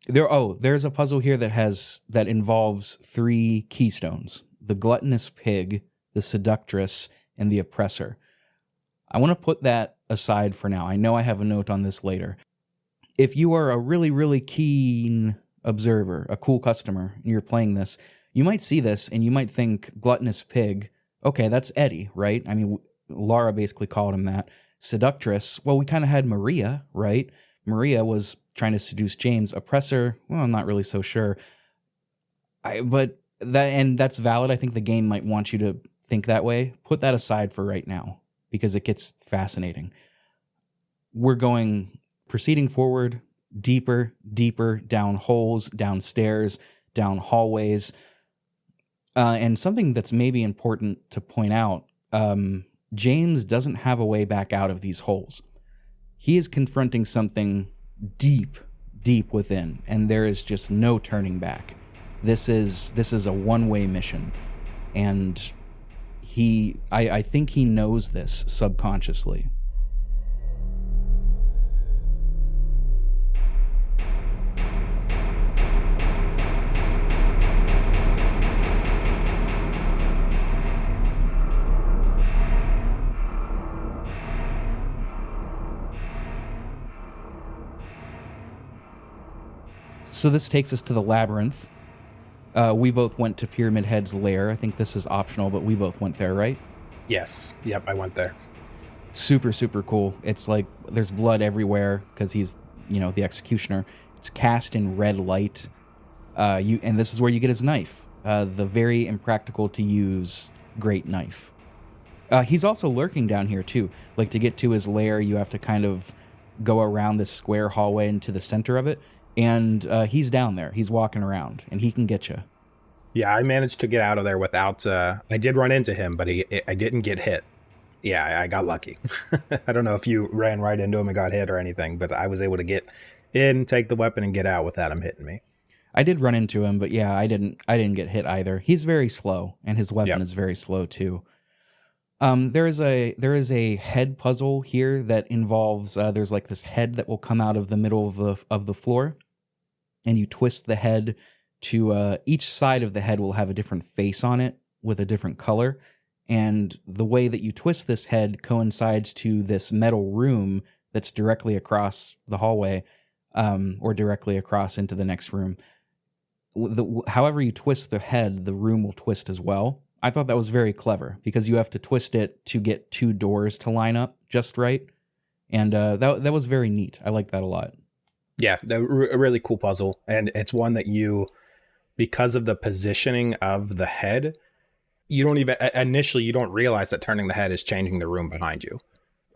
There's a puzzle here that involves 3 keystones: the gluttonous pig, the seductress, and the oppressor. I want to put that aside for now. I know I have a note on this later. If you are a really, really keen observer, a cool customer, and you're playing this, you might see this and you might think gluttonous pig, okay, that's Eddie, right? I mean, Laura basically called him that. Seductress, well, we kind of had Maria, right? Maria was trying to seduce James. Oppressor, well, I'm not really so sure. That's valid. I think the game might want you to think that way. Put that aside for right now, because it gets fascinating. We're proceeding forward, deeper, down holes, down stairs, down hallways. And something that's maybe important to point out, James doesn't have a way back out of these holes. He is confronting something deep within, and there is just no turning back. This is a one-way mission, and I think he knows this subconsciously. So this takes us to the labyrinth. We both went to Pyramid Head's lair. I think this is optional, but we both went there, right? Yes. Yep, I went there. Super, super cool. It's like there's blood everywhere because he's, the executioner. It's cast in red light. And this is where you get his knife. The very impractical to use great knife. He's also lurking down here too. Like, to get to his lair, you have to kind of go around this square hallway into the center of it. And he's down there. He's walking around, and he can get you. Yeah, I managed to get out of there without... I did run into him, but I didn't get hit. Yeah, I got lucky. I don't know if you ran right into him and got hit or anything, but I was able to get in, take the weapon, and get out without him hitting me. I did run into him, but yeah, I didn't get hit either. He's very slow, and his weapon is very slow too. There is a head puzzle here that involves there's like this head that will come out of the middle of the floor, and you twist the head to each side of the head will have a different face on it with a different color, and the way that you twist this head coincides to this metal room that's directly across the hallway, or directly across into the next room. However you twist the head, the room will twist as well. I thought that was very clever because you have to twist it to get two doors to line up just right. And that was very neat. I like that a lot. Yeah, a really cool puzzle. And it's one that because of the positioning of the head, you don't realize that turning the head is changing the room behind you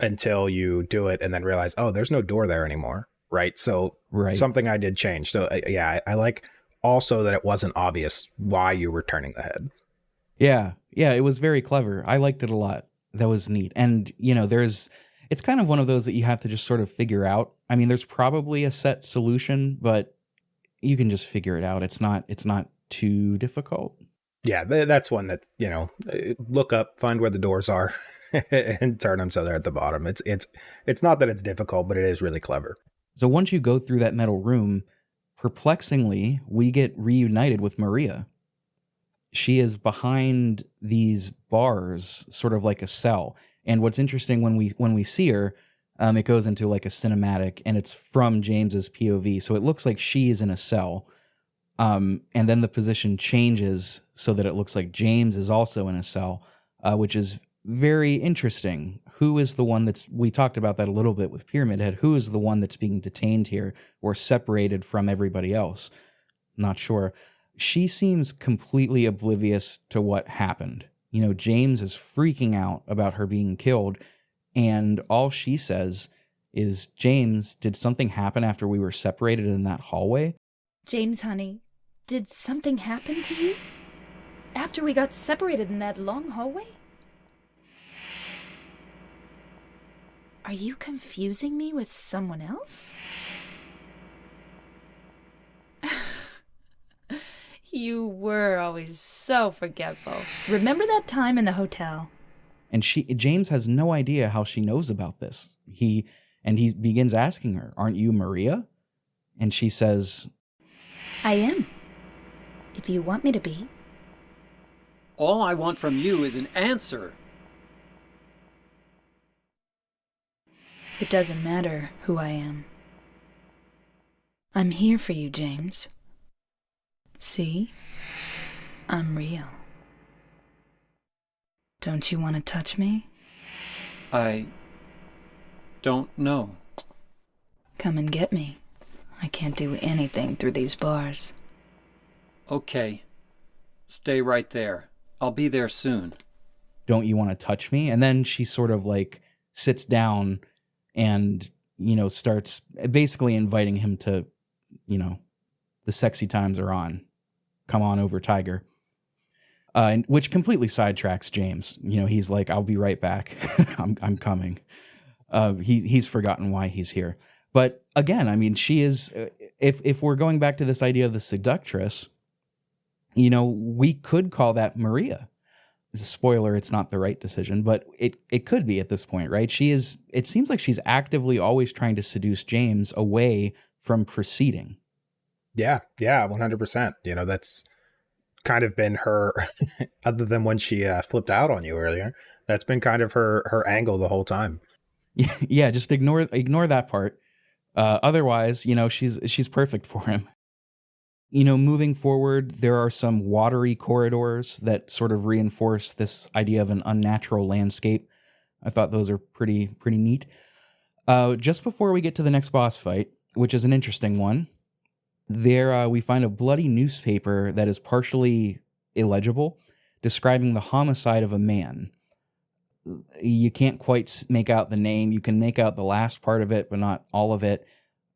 until you do it and then realize, oh, there's no door there anymore. Right. So something I did change. So yeah, I like also that it wasn't obvious why you were turning the head. Yeah, it was very clever. I liked it a lot. That was neat. And, it's kind of one of those that you have to just sort of figure out. I mean, there's probably a set solution, but you can just figure it out. It's not too difficult. Yeah, that's one that, look up, find where the doors are, and turn them so they're at the bottom. It's not that it's difficult, but it is really clever. So once you go through that metal room, perplexingly, we get reunited with Maria. She is behind these bars, sort of like a cell. And what's interesting when we see her, it goes into like a cinematic, and it's from James's POV. So it looks like she is in a cell. And then the position changes so that it looks like James is also in a cell, which is very interesting. Who is the one we talked about that a little bit with Pyramid Head. Who is the one that's being detained here or separated from everybody else? Not sure. She seems completely oblivious to what happened. James is freaking out about her being killed, and all she says is, James, did something happen after we were separated in that hallway? James, honey, did something happen to you? After we got separated in that long hallway? Are you confusing me with someone else? You were always so forgetful. Remember that time in the hotel? And James has no idea how she knows about this. He begins asking her, "Aren't you Maria?" And she says, I am. If you want me to be. All I want from you is an answer. It doesn't matter who I am. I'm here for you, James. See? I'm real. Don't you want to touch me? I don't know. Come and get me. I can't do anything through these bars. Okay. Stay right there. I'll be there soon. Don't you want to touch me? And then she sort of like sits down and, starts basically inviting him to, the sexy times are on. Come on over, Tiger. Which completely sidetracks James. He's like, I'll be right back. I'm coming. He's forgotten why he's here. But again, I mean, she is, if we're going back to this idea of the seductress, we could call that Maria. As a spoiler, it's not the right decision, but it could be at this point, right? It seems like she's actively always trying to seduce James away from proceeding. Yeah, 100%. That's kind of been her, other than when she flipped out on you earlier, that's been kind of her angle the whole time. Yeah, just ignore that part. Otherwise, she's perfect for him. Moving forward, there are some watery corridors that sort of reinforce this idea of an unnatural landscape. I thought those are pretty neat. Just before we get to the next boss fight, which is an interesting one, there we find a bloody newspaper that is partially illegible, describing the homicide of a man. You can't quite make out the name. You can make out the last part of it, but not all of it.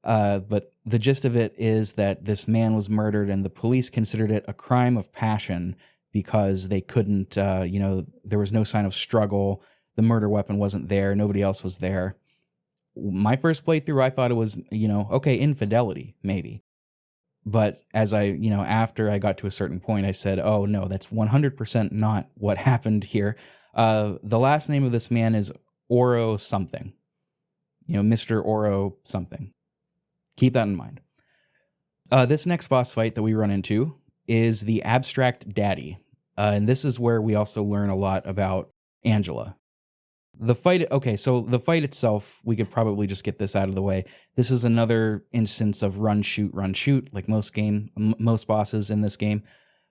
But the gist of it is that this man was murdered and the police considered it a crime of passion because they couldn't, there was no sign of struggle. The murder weapon wasn't there. Nobody else was there. My first playthrough, I thought it was, okay, infidelity, maybe. But as after I got to a certain point, I said, oh no, that's 100% not what happened here. The last name of this man is Oro something. Mr. Oro something. Keep that in mind. This next boss fight that we run into is the Abstract Daddy. And this is where we also learn a lot about Angela. The fight itself, we could probably just get this out of the way. This is another instance of run, shoot, like most bosses in this game.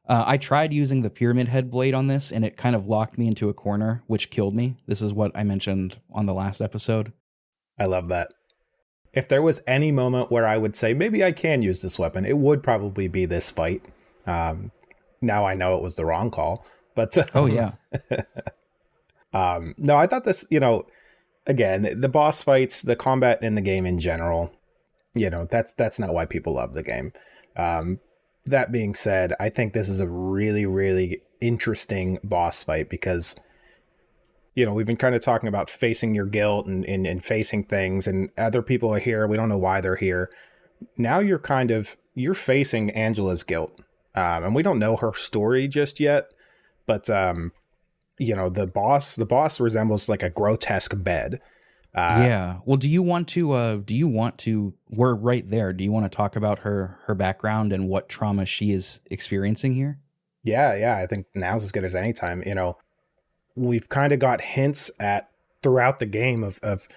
I tried using the Pyramid Head blade on this, and it kind of locked me into a corner, which killed me. This is what I mentioned on the last episode. I love that. If there was any moment where I would say, maybe I can use this weapon, it would probably be this fight. Now I know it was the wrong call, but... Oh, yeah. No, I thought this, again, the boss fights, the combat in the game in general, that's not why people love the game. That being said, I think this is a really, really interesting boss fight because, we've been kind of talking about facing your guilt and facing things, and other people are here. We don't know why they're here. Now you're facing Angela's guilt. And we don't know her story just yet, but, the boss resembles like a grotesque bed. Yeah. Well, do you want to, we're right there. Do you want to talk about her background and what trauma she is experiencing here? Yeah. I think now's as good as any time. We've kind of got hints throughout the game of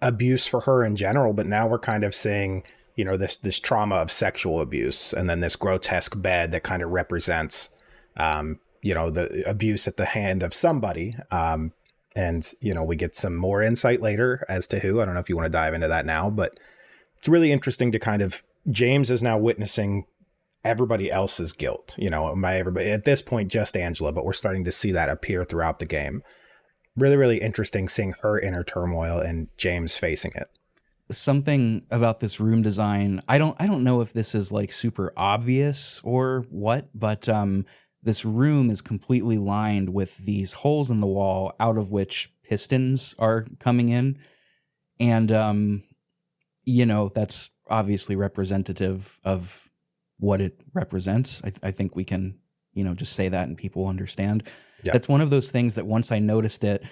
abuse for her in general, but now we're kind of seeing, this trauma of sexual abuse, and then this grotesque bed that kind of represents, the abuse at the hand of somebody. And, we get some more insight later as to who. I don't know if you want to dive into that now, but it's really interesting to James is now witnessing everybody else's guilt, everybody at this point, just Angela, but we're starting to see that appear throughout the game. Really, really interesting seeing her inner turmoil and James facing it. Something about this room design, I don't know if this is like super obvious or what, but this room is completely lined with these holes in the wall out of which pistons are coming in. And, that's obviously representative of what it represents. I think we can, just say that and people understand. Yeah. That's one of those things that once I noticed it,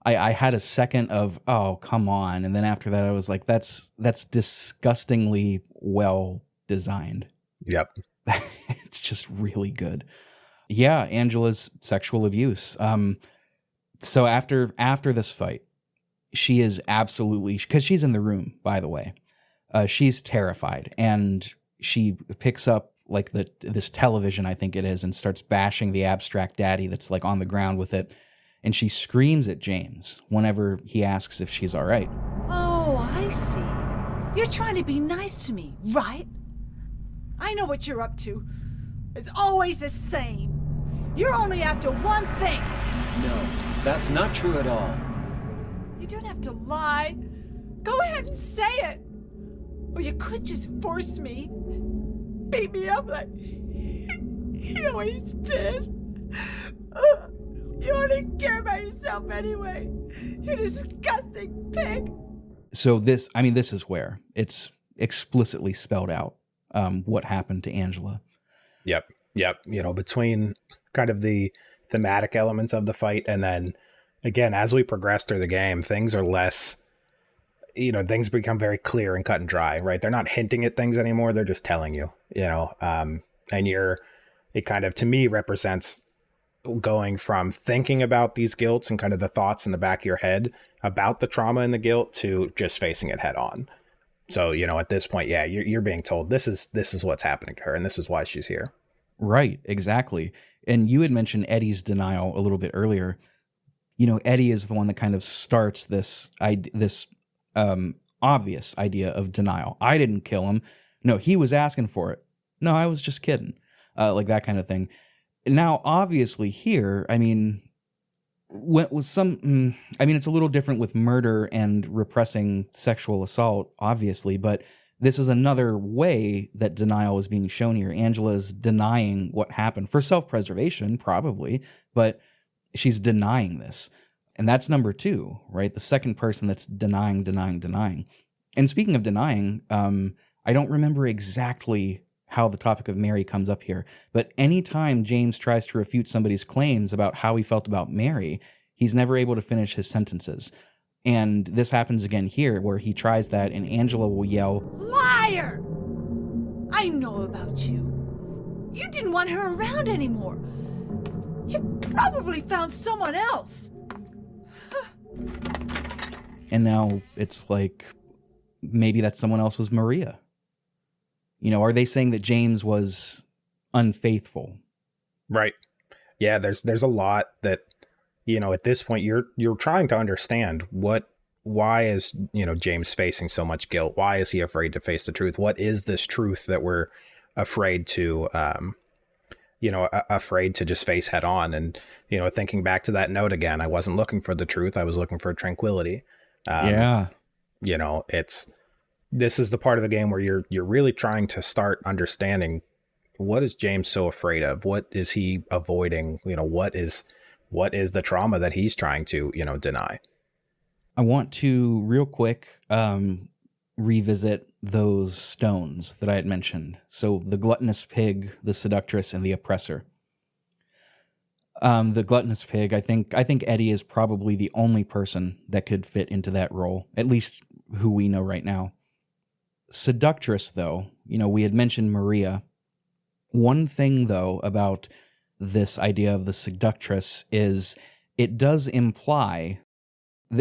I had a second of, oh, come on. And then after that, I was like, that's disgustingly well designed. Yep. It's just really good. Yeah, Angela's sexual abuse. So after this fight, she is absolutely, because she's in the room, by the way, she's terrified, and she picks up like this television, I think it is, and starts bashing the Abstract Daddy that's like on the ground with it. And she screams at James whenever he asks if she's all right. Oh, I see. You're trying to be nice to me, right? I know what you're up to. It's always the same. You're only after one thing. No, that's not true at all. You don't have to lie. Go ahead and say it. Or you could just force me. Beat me up like he always did. You only care about yourself anyway. You disgusting pig. So this is where it's explicitly spelled out what happened to Angela. Yep. Between kind of the thematic elements of the fight, and then again, as we progress through the game, things are less, things become very clear and cut and dry, right? They're not hinting at things anymore. They're just telling you, and it kind of, to me, represents going from thinking about these guilts and kind of the thoughts in the back of your head about the trauma and the guilt to just facing it head on. So, at this point, yeah, you're being told this is what's happening to her, and this is why she's here. Right, exactly. And you had mentioned Eddie's denial a little bit earlier. Eddie is the one that kind of starts this obvious idea of denial. I didn't kill him. No, he was asking for it. No, I was just kidding. Like that kind of thing. Now, obviously here, it's a little different with murder and repressing sexual assault, obviously, but this is another way that denial is being shown here. Angela's denying what happened for self-preservation, probably, but she's denying this. And that's number 2, right? The second person that's denying. And speaking of denying, I don't remember exactly how the topic of Mary comes up here, but anytime James tries to refute somebody's claims about how he felt about Mary, he's never able to finish his sentences. And this happens again here, where he tries that, and Angela will yell, "Liar! I know about you. You didn't want her around anymore. You probably found someone else." And now it's like, maybe that someone else was Maria. Are they saying that James was unfaithful? Right. Yeah, there's a lot that, at this point you're trying to understand why is, James facing so much guilt? Why is he afraid to face the truth? What is this truth that we're afraid to, afraid to just face head on? And, thinking back to that note again, I wasn't looking for the truth. I was looking for tranquility. This is the part of the game where you're really trying to start understanding, what is James so afraid of? What is he avoiding? What is the trauma that he's trying to, deny? I want to real quick revisit those stones that I had mentioned. So the gluttonous pig, the seductress, and the oppressor. The gluttonous pig, I think Eddie is probably the only person that could fit into that role, at least who we know right now. Seductress, though, we had mentioned Maria. One thing, though, about this idea of the seductress is it does imply,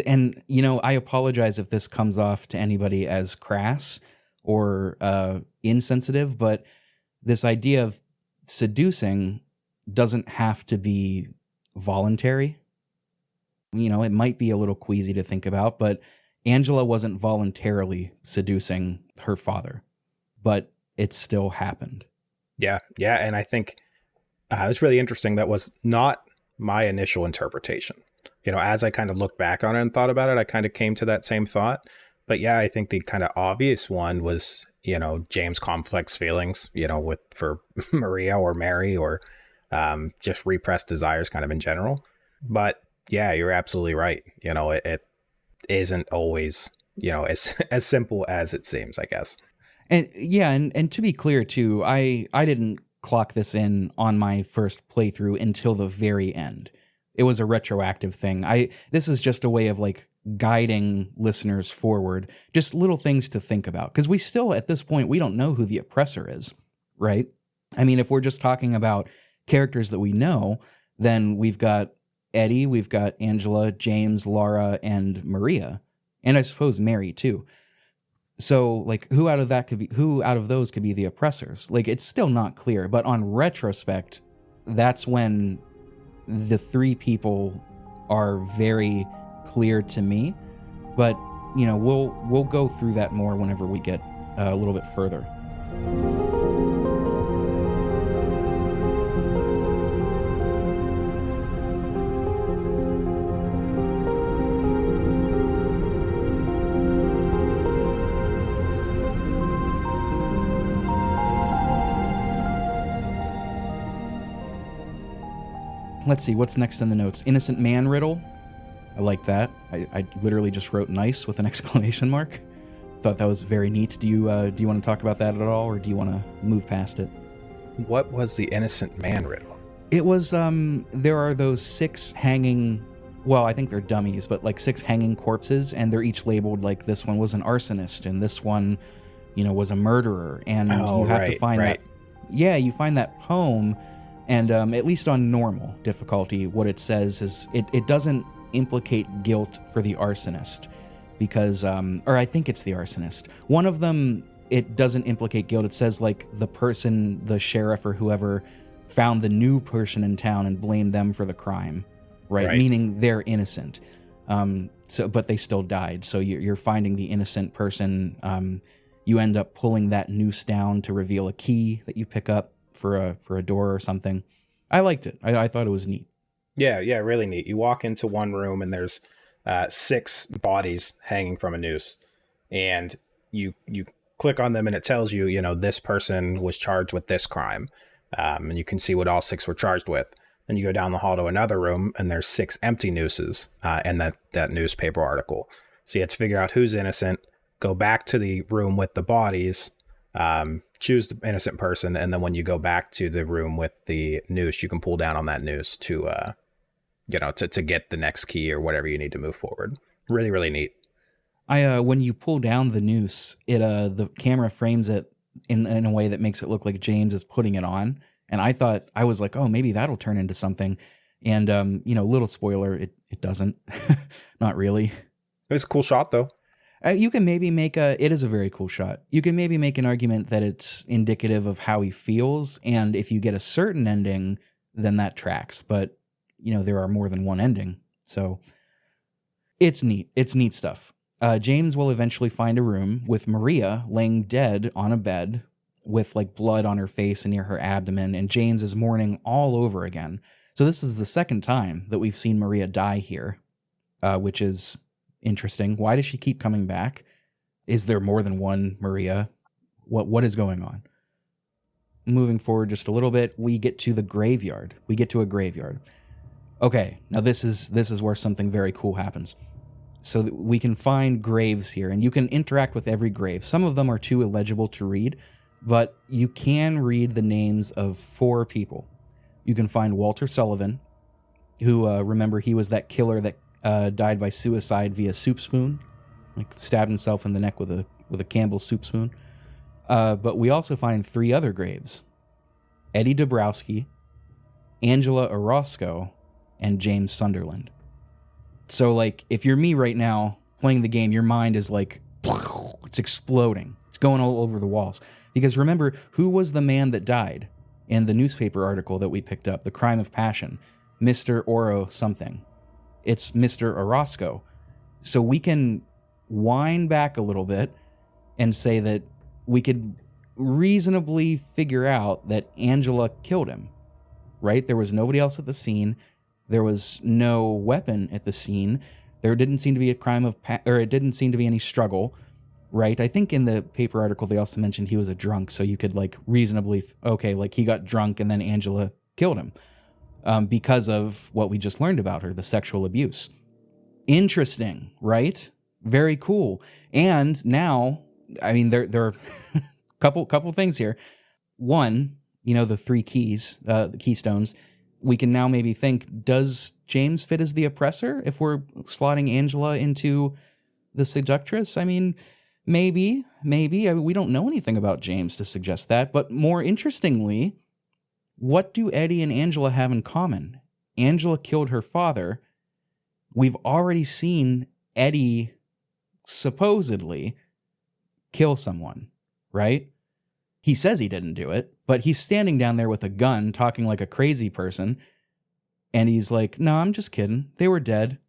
and, I apologize if this comes off to anybody as crass or insensitive, but this idea of seducing doesn't have to be voluntary. It might be a little queasy to think about, but Angela wasn't voluntarily seducing her father, but it still happened. Yeah. And I think it was really interesting. That was not my initial interpretation. As I kind of looked back on it and thought about it, I kind of came to that same thought. But yeah, I think the kind of obvious one was, James' complex feelings, for Maria or Mary, or just repressed desires kind of in general. But yeah, you're absolutely right. It isn't always, as simple as it seems, I guess. And yeah, and to be clear too, I didn't clock this in on my first playthrough until the very end. It was a retroactive thing. This is just a way of like guiding listeners forward, just little things to think about, because we still, at this point, we don't know who the oppressor is, right? If we're just talking about characters that we know, then we've got Eddie, we've got Angela, James, Laura, and Maria, and I suppose Mary too. So, like, who out of those could be the oppressors? Like, it's still not clear, but on retrospect, that's when the 3 people are very clear to me. But, we'll go through that more whenever we get a little bit further. Let's see, what's next in the notes? Innocent man riddle. I like that. I literally just wrote nice with an exclamation mark. Thought that was very neat. Do you want to talk about that at all, or do you want to move past it? What was the innocent man riddle? It was, there are those 6 hanging, well, I think they're dummies, but like 6 hanging corpses, and they're each labeled like this one was an arsonist, and this one, was a murderer, and you have to find that. Yeah, you find that poem. And at least on normal difficulty, what it says is it doesn't implicate guilt for the arsonist because, or I think it's the arsonist. One of them, it doesn't implicate guilt. It says like the person, the sheriff or whoever found the new person in town and blamed them for the crime, right? Meaning they're innocent. But they still died. So you're finding the innocent person. You end up pulling that noose down to reveal a key that you pick up for a door or something. I liked it. I thought it was neat. Yeah, really neat. You walk into one room and there's 6 bodies hanging from a noose, and you click on them and it tells you, this person was charged with this crime, and you can see what all 6 were charged with. Then you go down the hall to another room and there's 6 empty nooses and that newspaper article. So you have to figure out who's innocent, go back to the room with the bodies, choose the innocent person, and then when you go back to the room with the noose, you can pull down on that noose to to get the next key or whatever you need to move forward. Really, really neat. When you pull down the noose, the camera frames it in a way that makes it look like James is putting it on, and I was like, oh, maybe that'll turn into something, and little spoiler, it doesn't. Not really. It was a cool shot though. You can maybe it is a very cool shot. You can maybe make an argument that it's indicative of how he feels, and if you get a certain ending, then that tracks. But, there are more than one ending, so it's neat. It's neat stuff. James will eventually find a room with Maria laying dead on a bed with, like, blood on her face and near her abdomen, and James is mourning all over again. So this is the second time that we've seen Maria die here, which is interesting. Why does she keep coming back? Is there more than one Maria? What is going on? Moving forward just a little bit, we get to the graveyard. We get to a graveyard. Okay, now this is where something very cool happens. So that we can find graves here, and you can interact with every grave. Some of them are too illegible to read, but you can read the names of 4 people. You can find Walter Sullivan, who, remember, he was that killer that died by suicide via soup spoon, like stabbed himself in the neck with a Campbell's soup spoon. But we also find 3 other graves: Eddie Dabrowski, Angela Orozco, and James Sunderland. So, like, if you're me right now playing the game, your mind is like, it's exploding. It's going all over the walls. Because remember, who was the man that died in the newspaper article that we picked up, The Crime of Passion? Mr. Oro something. It's Mr. Orozco. So we can wind back a little bit and say that we could reasonably figure out that Angela killed him, right? There was nobody else at the scene. There was no weapon at the scene. There didn't seem to be a crime of, or it didn't seem to be any struggle, right? I think in the paper article, they also mentioned he was a drunk. So you could like reasonably, okay, like he got drunk and then Angela killed him. Because of what we just learned about her, the sexual abuse. Interesting, right? Very cool. And now, I mean, there are couple things here. One, the 3 keys, the keystones. We can now maybe think, does James fit as the oppressor if we're slotting Angela into the seductress? I mean, maybe. We don't know anything about James to suggest that. But more interestingly, what do Eddie and Angela have in common? Angela killed her father. We've already seen Eddie supposedly kill someone, right? He says he didn't do it, but he's standing down there with a gun talking like a crazy person. And he's like, no, I'm just kidding. They were dead.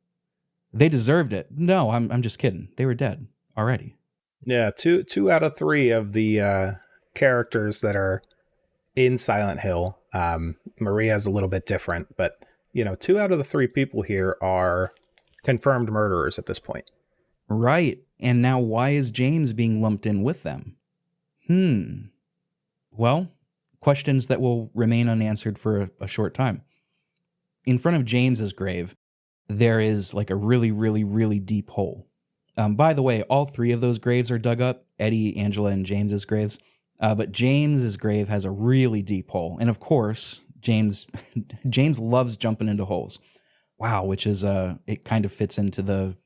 They deserved it. No, I'm just kidding. They were dead already. Yeah, two out of three of the characters that are in Silent Hill. Maria's a little bit different, but 2 out of the 3 people here are confirmed murderers at this point. Right. And now why is James being lumped in with them? Well, questions that will remain unanswered for a short time. In front of James's grave, there is like a really, really, really deep hole. By the way, all 3 of those graves are dug up, Eddie, Angela, and James's graves. But James's grave has a really deep hole. And of course, James loves jumping into holes. Wow, which is, it kind of fits into the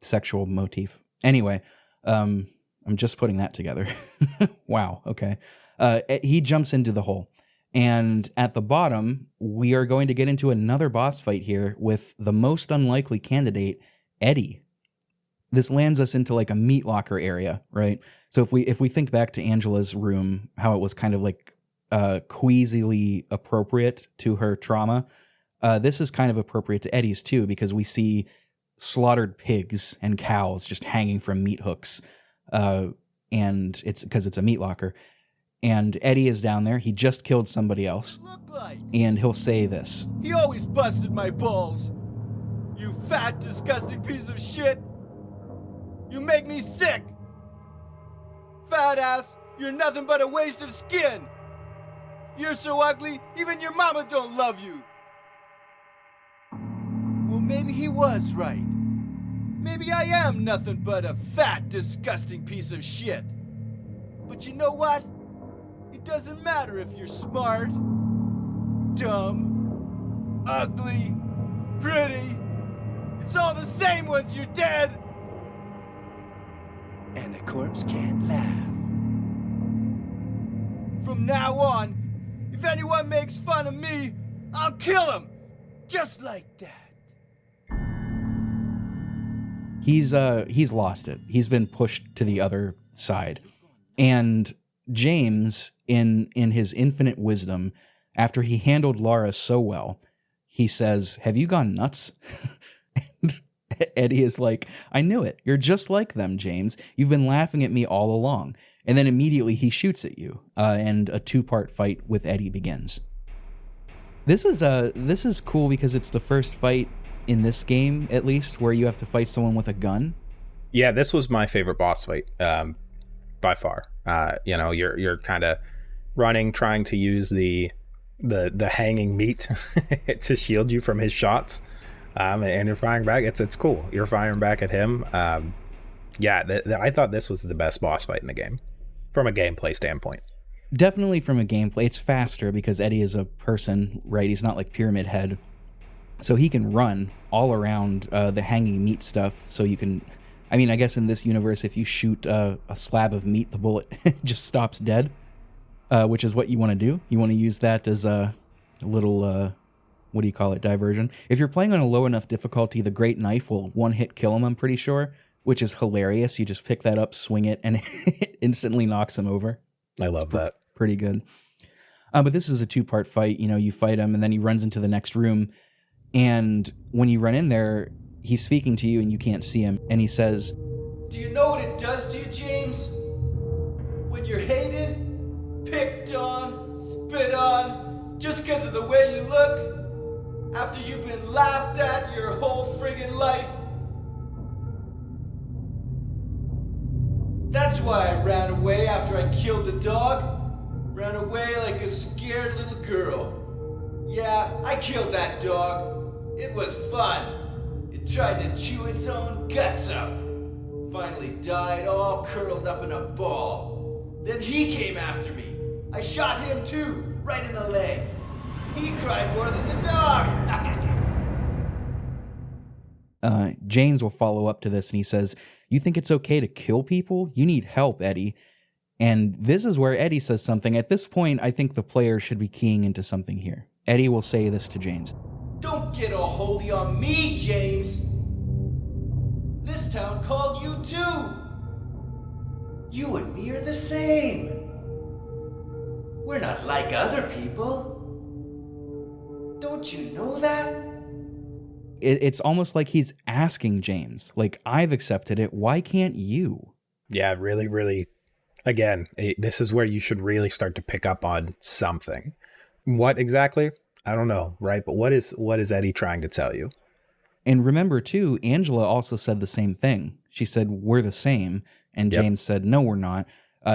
sexual motif. Anyway, I'm just putting that together. Wow, okay. He jumps into the hole. And at the bottom, we are going to get into another boss fight here with the most unlikely candidate, Eddie. This lands us into like a meat locker area, right? So if we think back to Angela's room, how it was kind of like queasily appropriate to her trauma, this is kind of appropriate to Eddie's too, because we see slaughtered pigs and cows just hanging from meat hooks, and it's because it's a meat locker. And Eddie is down there. He just killed somebody else, and he'll say this. He always busted my balls. You fat, disgusting piece of shit. You make me sick. Fat ass, you're nothing but a waste of skin. You're so ugly, even your mama don't love you. Well, maybe he was right. Maybe I am nothing but a fat, disgusting piece of shit. But you know what? It doesn't matter if you're smart, dumb, ugly, pretty. It's all the same once you're dead. And the corpse can't laugh. From now on, if anyone makes fun of me, I'll kill him. Just like that. He's lost it. He's been pushed to the other side. And James, in his infinite wisdom, after he handled Lara so well, he says, "Have you gone nuts?" And Eddie is like, "I knew it. You're just like them, James. You've been laughing at me all along." And then immediately he shoots at you, and a 2-part fight with Eddie begins. This is cool because it's the first fight in this game, at least, where you have to fight someone with a gun. Yeah, this was my favorite boss fight, by far. You're kind of running, trying to use the hanging meat to shield you from his shots, and you're firing back. It's cool. You're firing back at him. I thought this was the best boss fight in the game, from a gameplay standpoint. Definitely from a gameplay. It's faster because Eddie is a person, right? He's not like Pyramid Head. So he can run all around the hanging meat stuff. So you can, I mean, I guess in this universe, if you shoot a slab of meat, the bullet just stops dead, which is what you want to do. You want to use that as a little, what do you call it, diversion. If you're playing on a low enough difficulty, the Great Knife will one-hit kill him, I'm pretty sure, which is hilarious. You just pick that up, swing it, and it instantly knocks him over. I love that. Pretty good. But this is a 2-part fight. You fight him, and then he runs into the next room. And when you run in there, he's speaking to you, and you can't see him. And he says, "Do you know what it does to you, James? When you're hated, picked on, spit on, just because of the way you look, after you've been laughed at your whole friggin' life. That's why I ran away after I killed the dog. Ran away like a scared little girl. Yeah, I killed that dog. It was fun. It tried to chew its own guts up. Finally died all curled up in a ball. Then he came after me. I shot him too, right in the leg. He cried more than the dog." James will follow up to this, and he says, "You think it's okay to kill people? You need help, Eddie." And this is where Eddie says something. At this point, I think the player should be keying into something here. Eddie will say this to James. "Don't get all holy on me, James. This town called you too. You and me are the same. We're not like other people. Don't you know that? It's almost like he's asking James, like, I've accepted it. Why can't you? Yeah, really, really. Again, this is where you should really start to pick up on something. What exactly? I don't know, right? But what is Eddie trying to tell you? And remember, too, Angela also said the same thing. She said, we're the same. And James said, no, we're not.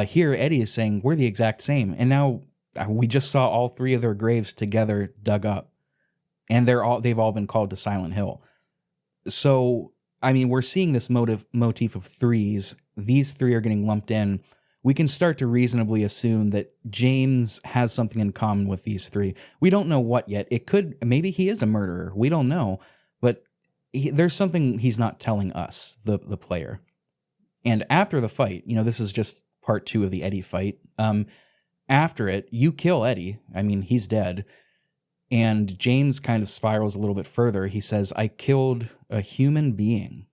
Here, Eddie is saying, we're the exact same. And now we just saw all three of their graves together dug up. And they've all been called to Silent Hill. So, I mean, we're seeing this motif of threes. These three are getting lumped in. We can start to reasonably assume that James has something in common with these three. We don't know what yet. Maybe he is a murderer. We don't know. But there's something he's not telling us, the player. And after the fight, this is just part 2 of the Eddie fight. After it, you kill Eddie. I mean, he's dead. And James kind of spirals a little bit further. He says, I killed a human being.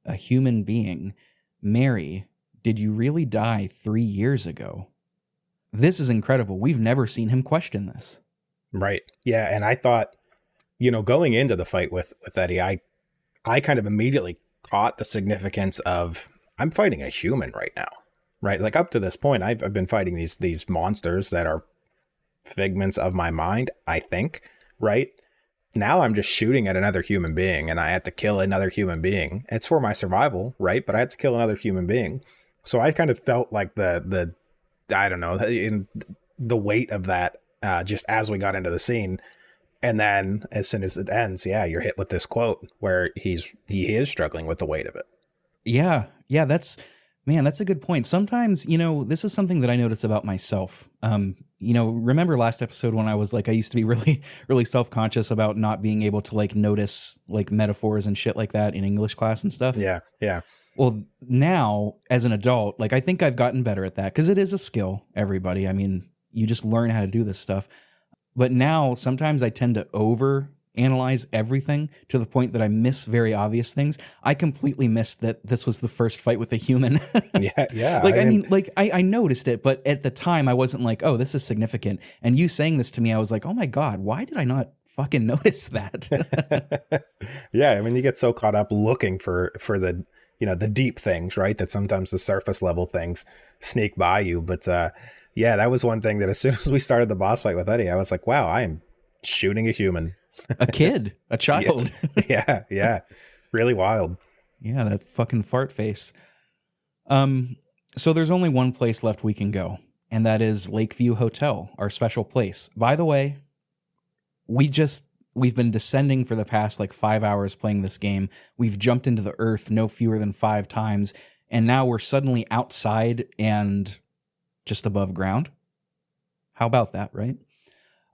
A human being. Mary, did you really die 3 years ago? This is incredible. We've never seen him question this. Right. Yeah. And I thought, going into the fight with Eddie, I kind of immediately caught the significance of, I'm fighting a human right now. Right. Like up to this point, I've been fighting these monsters that are figments of my mind, I think. Right. Now I'm just shooting at another human being and I had to kill another human being. It's for my survival. Right. But I had to kill another human being. So I kind of felt like the I don't know, in the weight of that just as we got into the scene. And then as soon as it ends, you're hit with this quote where he is struggling with the weight of it. Yeah. That's a good point. Sometimes, this is something that I notice about myself. Remember last episode when I was like, I used to be really, really self-conscious about not being able to like notice like metaphors and shit like that in English class and stuff. Yeah. Yeah. Well, now as an adult, like I think I've gotten better at that because it is a skill, everybody. I mean, you just learn how to do this stuff. But now sometimes I tend to overanalyze everything to the point that I miss very obvious things. I completely missed that this was the first fight with a human. Yeah. I noticed it, but at the time I wasn't like, oh, this is significant. And you saying this to me, I was like, oh my God, why did I not fucking notice that? Yeah. I mean, you get so caught up looking for the, the deep things, right? That sometimes the surface level things sneak by you. But that was one thing that as soon as we started the boss fight with Eddie, I was like, wow, I am shooting a human. A kid, a child. Yeah. Really wild. Yeah, that fucking fart face. So there's only one place left we can go, and that is Lakeview Hotel, our special place. By the way, we've been descending for the past like 5 hours playing this game. We've jumped into the earth no fewer than 5 times, and now we're suddenly outside and just above ground. How about that, right?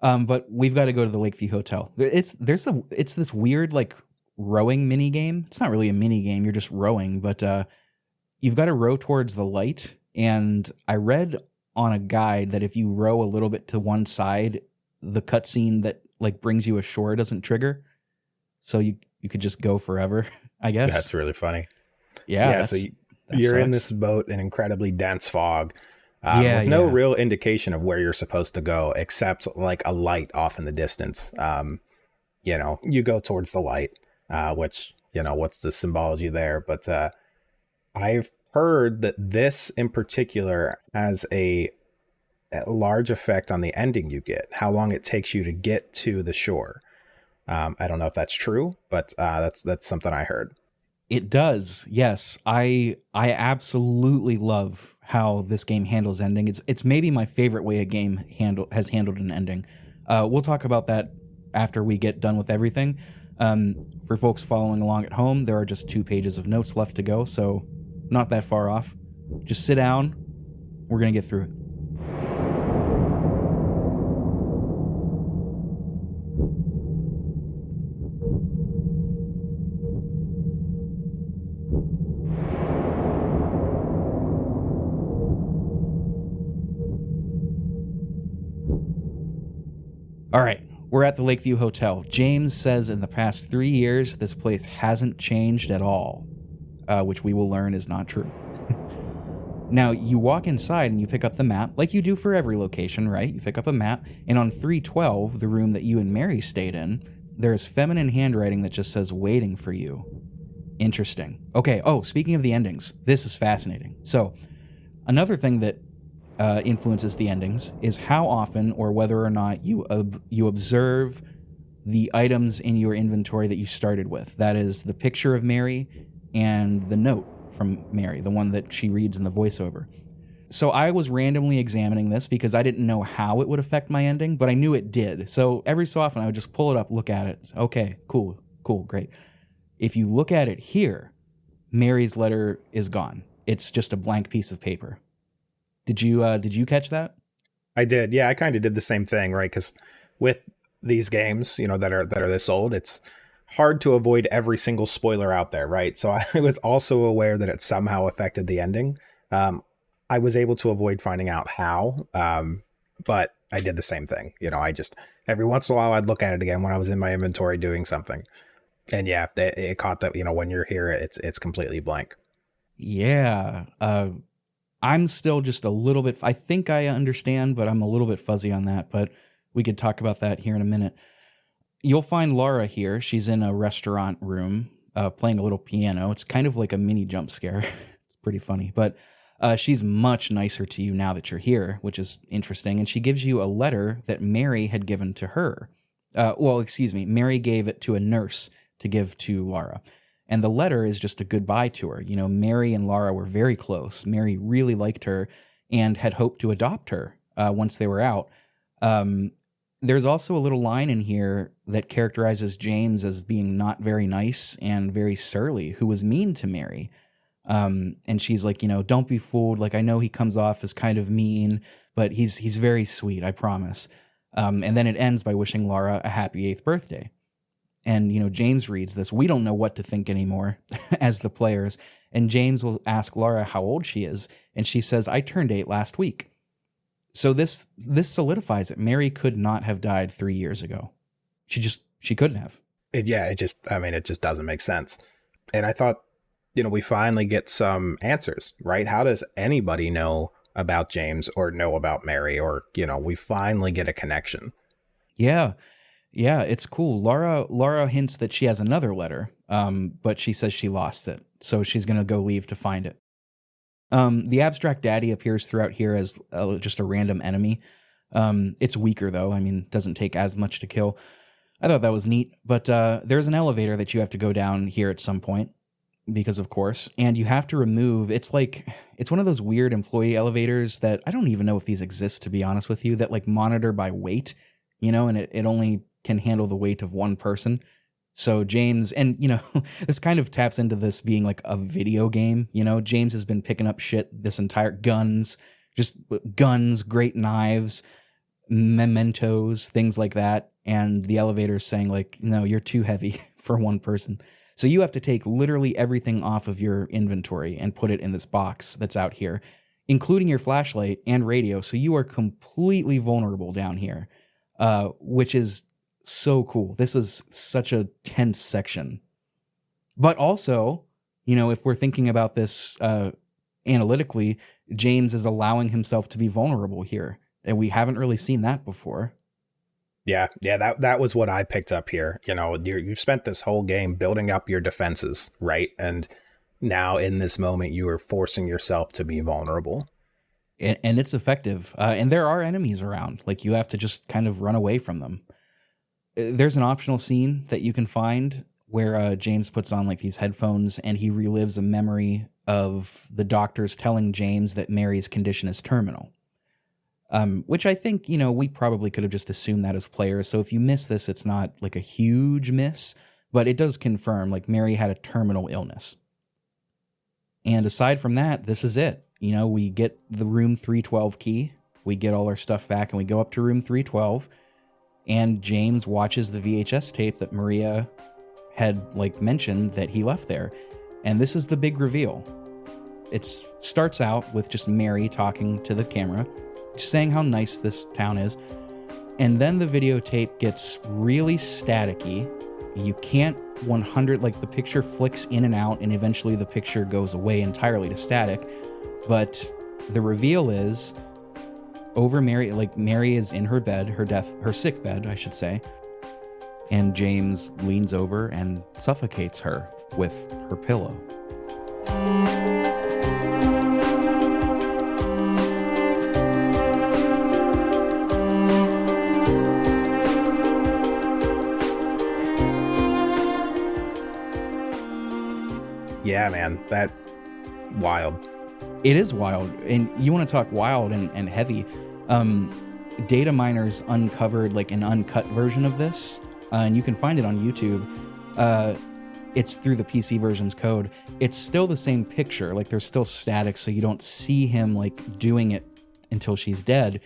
But we've got to go to the Lakeview Hotel. It's this weird like rowing mini game. It's not really a mini game. You're just rowing, but you've got to row towards the light. And I read on a guide that if you row a little bit to one side, the cutscene that like brings you ashore doesn't trigger. So you could just go forever, I guess. That's really funny. Yeah. So you're in this boat in incredibly dense fog. With no real indication of where you're supposed to go, except like a light off in the distance. You go towards the light, which, what's the symbology there? But I've heard that this in particular has a large effect on the ending you get, how long it takes you to get to the shore. I don't know if that's true, but that's something I heard. It does, yes. I absolutely love how this game handles ending. It's maybe my favorite way a game has handled an ending. We'll talk about that after we get done with everything. For folks following along at home, there are just 2 pages of notes left to go, so not that far off. Just sit down. We're going to get through it. All right, we're at the Lakeview Hotel. James says in the past 3 years, this place hasn't changed at all, which we will learn is not true. Now, you walk inside and you pick up the map, like you do for every location, right? You pick up a map, and on 312, the room that you and Mary stayed in, there is feminine handwriting that just says waiting for you. Interesting. Okay. Oh, speaking of the endings, this is fascinating. So another thing that influences the endings is how often or whether or not you observe the items in your inventory that you started with. That is the picture of Mary and the note from Mary, the one that she reads in the voiceover. So I was randomly examining this because I didn't know how it would affect my ending, but I knew it did. So every so often I would just pull it up, look at it. Okay, cool, great. If you look at it here, Mary's letter is gone. It's just a blank piece of paper. Did you catch that? I did. Yeah, I kind of did the same thing, right? Because with these games, that are this old, it's hard to avoid every single spoiler out there, right? So I was also aware that it somehow affected the ending. I was able to avoid finding out how, but I did the same thing. I just every once in a while I'd look at it again when I was in my inventory doing something, and yeah, it caught that. When you're here, it's completely blank. Yeah. I'm still just a little bit, I think I understand, but I'm a little bit fuzzy on that, but we could talk about that here in a minute. You'll find Laura here. She's in a restaurant room playing a little piano. It's kind of like a mini jump scare. It's pretty funny, but she's much nicer to you now that you're here, which is interesting. And she gives you a letter that Mary had given to her. Mary gave it to a nurse to give to Laura. And the letter is just a goodbye to her. Mary and Laura were very close. Mary really liked her and had hoped to adopt her once they were out. There's also a little line in here that characterizes James as being not very nice and very surly, who was mean to Mary. And she's like, don't be fooled. Like, I know he comes off as kind of mean, but he's very sweet, I promise. And then it ends by wishing Laura a happy 8th birthday. And, James reads this. We don't know what to think anymore as the players. And James will ask Laura how old she is. And she says, I turned 8 last week. So this solidifies it. Mary could not have died 3 years ago. She couldn't have. It just doesn't make sense. And I thought, we finally get some answers, right? How does anybody know about James or know about Mary? Or, we finally get a connection. Yeah, it's cool. Laura hints that she has another letter, but she says she lost it, so she's going to go leave to find it. The abstract daddy appears throughout here as just a random enemy. It's weaker, though. Doesn't take as much to kill. I thought that was neat, but there's an elevator that you have to go down here at some point, because of course, and you have to remove, it's one of those weird employee elevators that I don't even know if these exist, to be honest with you, that monitor by weight, and it only can handle the weight of one person. So James, and this kind of taps into this being like a video game. James has been picking up shit, this entire guns, great knives, mementos, things like that. And the elevator's saying no, you're too heavy for one person. So you have to take literally everything off of your inventory and put it in this box that's out here, including your flashlight and radio. So you are completely vulnerable down here, which is so cool. This is such a tense section. But also, if we're thinking about this analytically, James is allowing himself to be vulnerable here. And we haven't really seen that before. Yeah, that was what I picked up here. You've spent this whole game building up your defenses, right? And now in this moment, you are forcing yourself to be vulnerable. And it's effective. And there are enemies around. You have to just kind of run away from them. There's an optional scene that you can find where James puts on these headphones and he relives a memory of the doctors telling James that Mary's condition is terminal. Which I think, we probably could have just assumed that as players. So if you miss this, it's not a huge miss, but it does confirm Mary had a terminal illness. And aside from that, this is it. We get the room 312 key, we get all our stuff back, and we go up to room 312. And James watches the VHS tape that Maria had mentioned that he left there. And this is the big reveal. It starts out with just Mary talking to the camera, just saying how nice this town is. And then the videotape gets really staticky. You can't 100, the picture flicks in and out, and eventually the picture goes away entirely to static. But the reveal is over Mary, Mary is in her bed, her sick bed, I should say. and James leans over and suffocates her with her pillow. Yeah, man, that wild. It is wild, and you want to talk wild and heavy. Data miners uncovered like an uncut version of this, and you can find it on YouTube. It's through the PC version's code. It's still the same picture, like there's still static, so you don't see him like doing it until she's dead,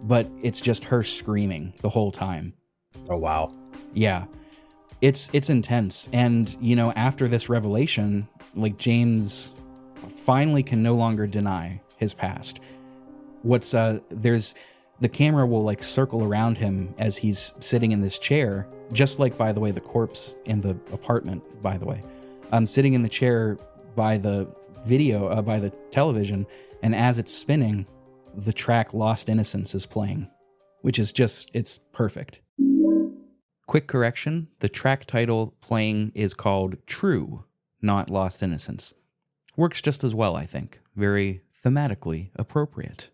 but it's just her screaming the whole time. Oh, wow. Yeah. It's intense. And, you know, after this revelation, like James finally can no longer deny his past. There's the camera will like circle around him as he's sitting in this chair, just like, by the way, the corpse in the apartment, by the way. Sitting in the chair by the video, by the television, and as it's spinning, the track Lost Innocence is playing, which is just, it's perfect. Quick correction, the track title playing is called True, not Lost Innocence. Works just as well, I think. Very thematically appropriate.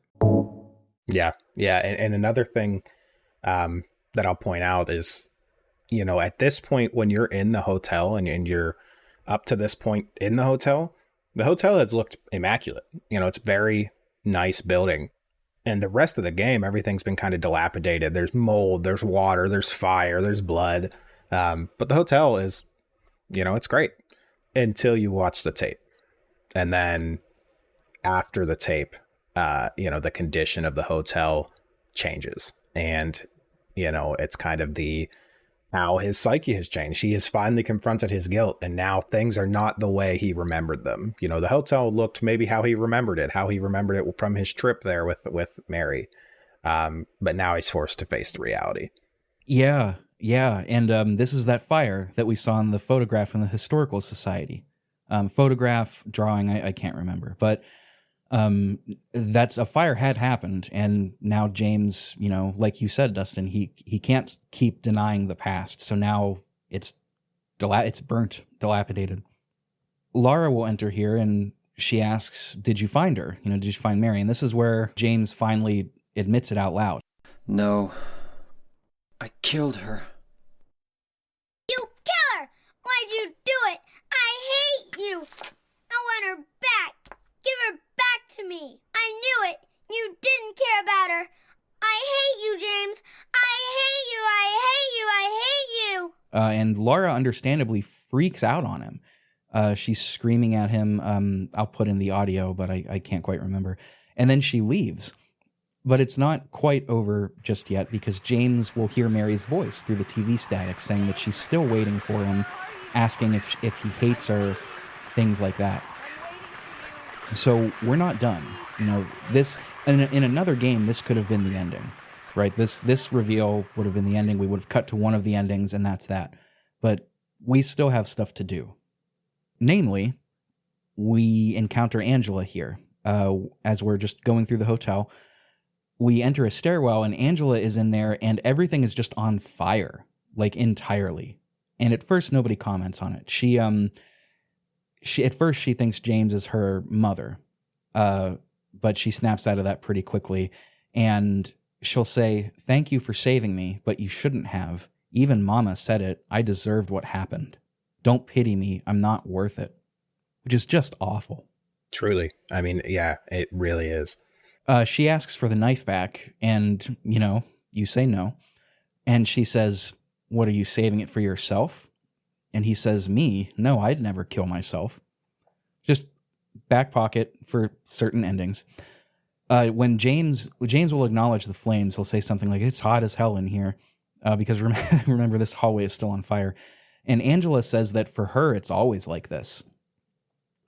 Yeah. And another thing that I'll point out is, you know, at this point, when you're in the hotel and you're up to this point in the hotel has looked immaculate. You know, it's a very nice building. And the rest of the game, everything's been kind of dilapidated. There's mold, there's water, there's fire, there's blood. But the hotel is, you know, it's great until you watch the tape. And then after the tape, you know, the condition of the hotel changes. And, you know, it's kind of how his psyche has changed. He has finally confronted his guilt, and now things are not the way he remembered them. You know, the hotel looked maybe how he remembered it from his trip there with Mary. But now he's forced to face the reality. Yeah. And this is that fire that we saw in the photograph in the Historical Society. Photograph, drawing, I can't remember. But that's a fire had happened, and now James, you know, like you said, Dustin, he can't keep denying the past, so now it's burnt, dilapidated. Laura will enter here, and she asks, did you find her? You know, did you find Mary? And this is where James finally admits it out loud. No. I killed her. You kill her! Why'd you do it? I hate you! I want her back! Give her back to me! I knew it! You didn't care about her! I hate you, James! I hate you! I hate you! I hate you! And Laura understandably freaks out on him. She's screaming at him. I'll put in the audio, but I can't quite remember. And then she leaves. But it's not quite over just yet, because James will hear Mary's voice through the TV static saying that she's still waiting for him, asking if he hates her, things like that. So we're not done. You know, this in another game, this could have been the ending, right? This reveal would have been the ending. We would have cut to one of the endings, and that's that. But we still have stuff to do. Namely, we encounter Angela here as we're just going through the hotel. We enter a stairwell, and Angela is in there, and everything is just on fire, like entirely. And at first, nobody comments on it. She at first she thinks James is her mother, but she snaps out of that pretty quickly, and she'll say, "Thank you for saving me, but you shouldn't have. Even Mama said it. I deserved what happened. Don't pity me. I'm not worth it," which is just awful. Truly. I mean, yeah, it really is. She asks for the knife back, and, you know, you say no. And she says, "What, are you saving it for yourself?" And he says, "Me? No, I'd never kill myself." Just back pocket for certain endings. When James will acknowledge the flames, he'll say something like, "It's hot as hell in here," because remember, this hallway is still on fire. And Angela says that for her, it's always like this.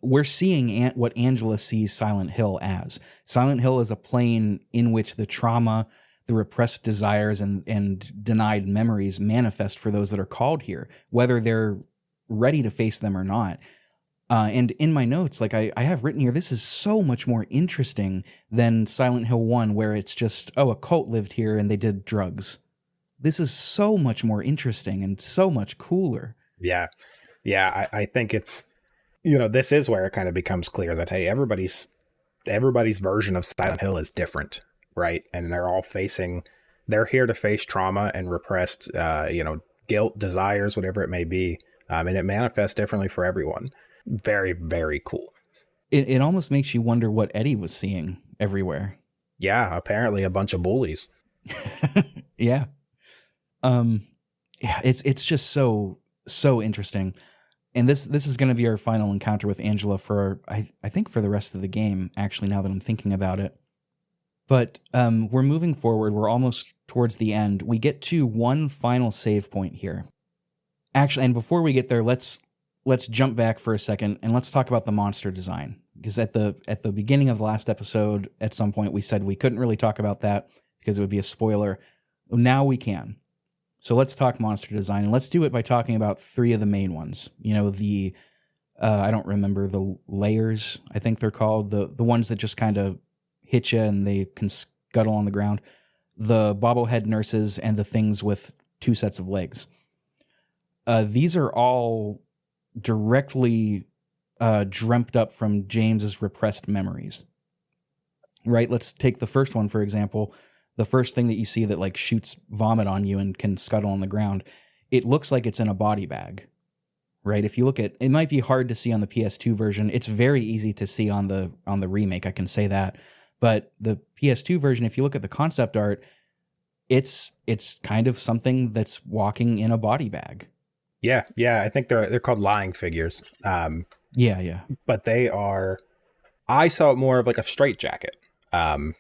We're seeing what Angela sees Silent Hill as. Silent Hill is a plane in which the trauma, the repressed desires, and denied memories manifest for those that are called here, whether they're ready to face them or not. And in my notes, like I have written here, this is so much more interesting than Silent Hill 1, where it's just, oh, a cult lived here and they did drugs. this is so much more interesting and so much cooler. Yeah. Yeah. I think it's, this is where it kind of becomes clear that, hey, everybody's version of Silent Hill is different, right? And they're here to face trauma and repressed, guilt, desires, whatever it may be. And it manifests differently for everyone. Very, very cool. It almost makes you wonder what Eddie was seeing everywhere. Yeah, apparently a bunch of bullies. Yeah. Yeah, it's just so interesting. And this is going to be our final encounter with Angela for, I think, for the rest of the game, actually, now that I'm thinking about it. But we're moving forward. We're almost towards the end. We get to one final save point here. Actually, and before we get there, let's jump back for a second and let's talk about the monster design. Because at the beginning of the last episode, at some point, we said we couldn't really talk about that because it would be a spoiler. Now we can. So let's talk monster design, and let's do it by talking about three of the main ones. The I don't remember the layers, I think they're called, the ones that just kind of hit you and they can scuttle on the ground, the bobblehead nurses, and the things with two sets of legs. These are all directly dreamt up from James's repressed memories. Right? Let's take the first one, for example. The first thing that you see that like shoots vomit on you and can scuttle on the ground, it looks like it's in a body bag, right? If you look at, it might be hard to see on the PS2 version. It's very easy to see on the remake, I can say that. But the PS2 version, if you look at the concept art, it's kind of something that's walking in a body bag. Yeah, I think they're called lying figures. Yeah. But I saw it more of like a straitjacket, kind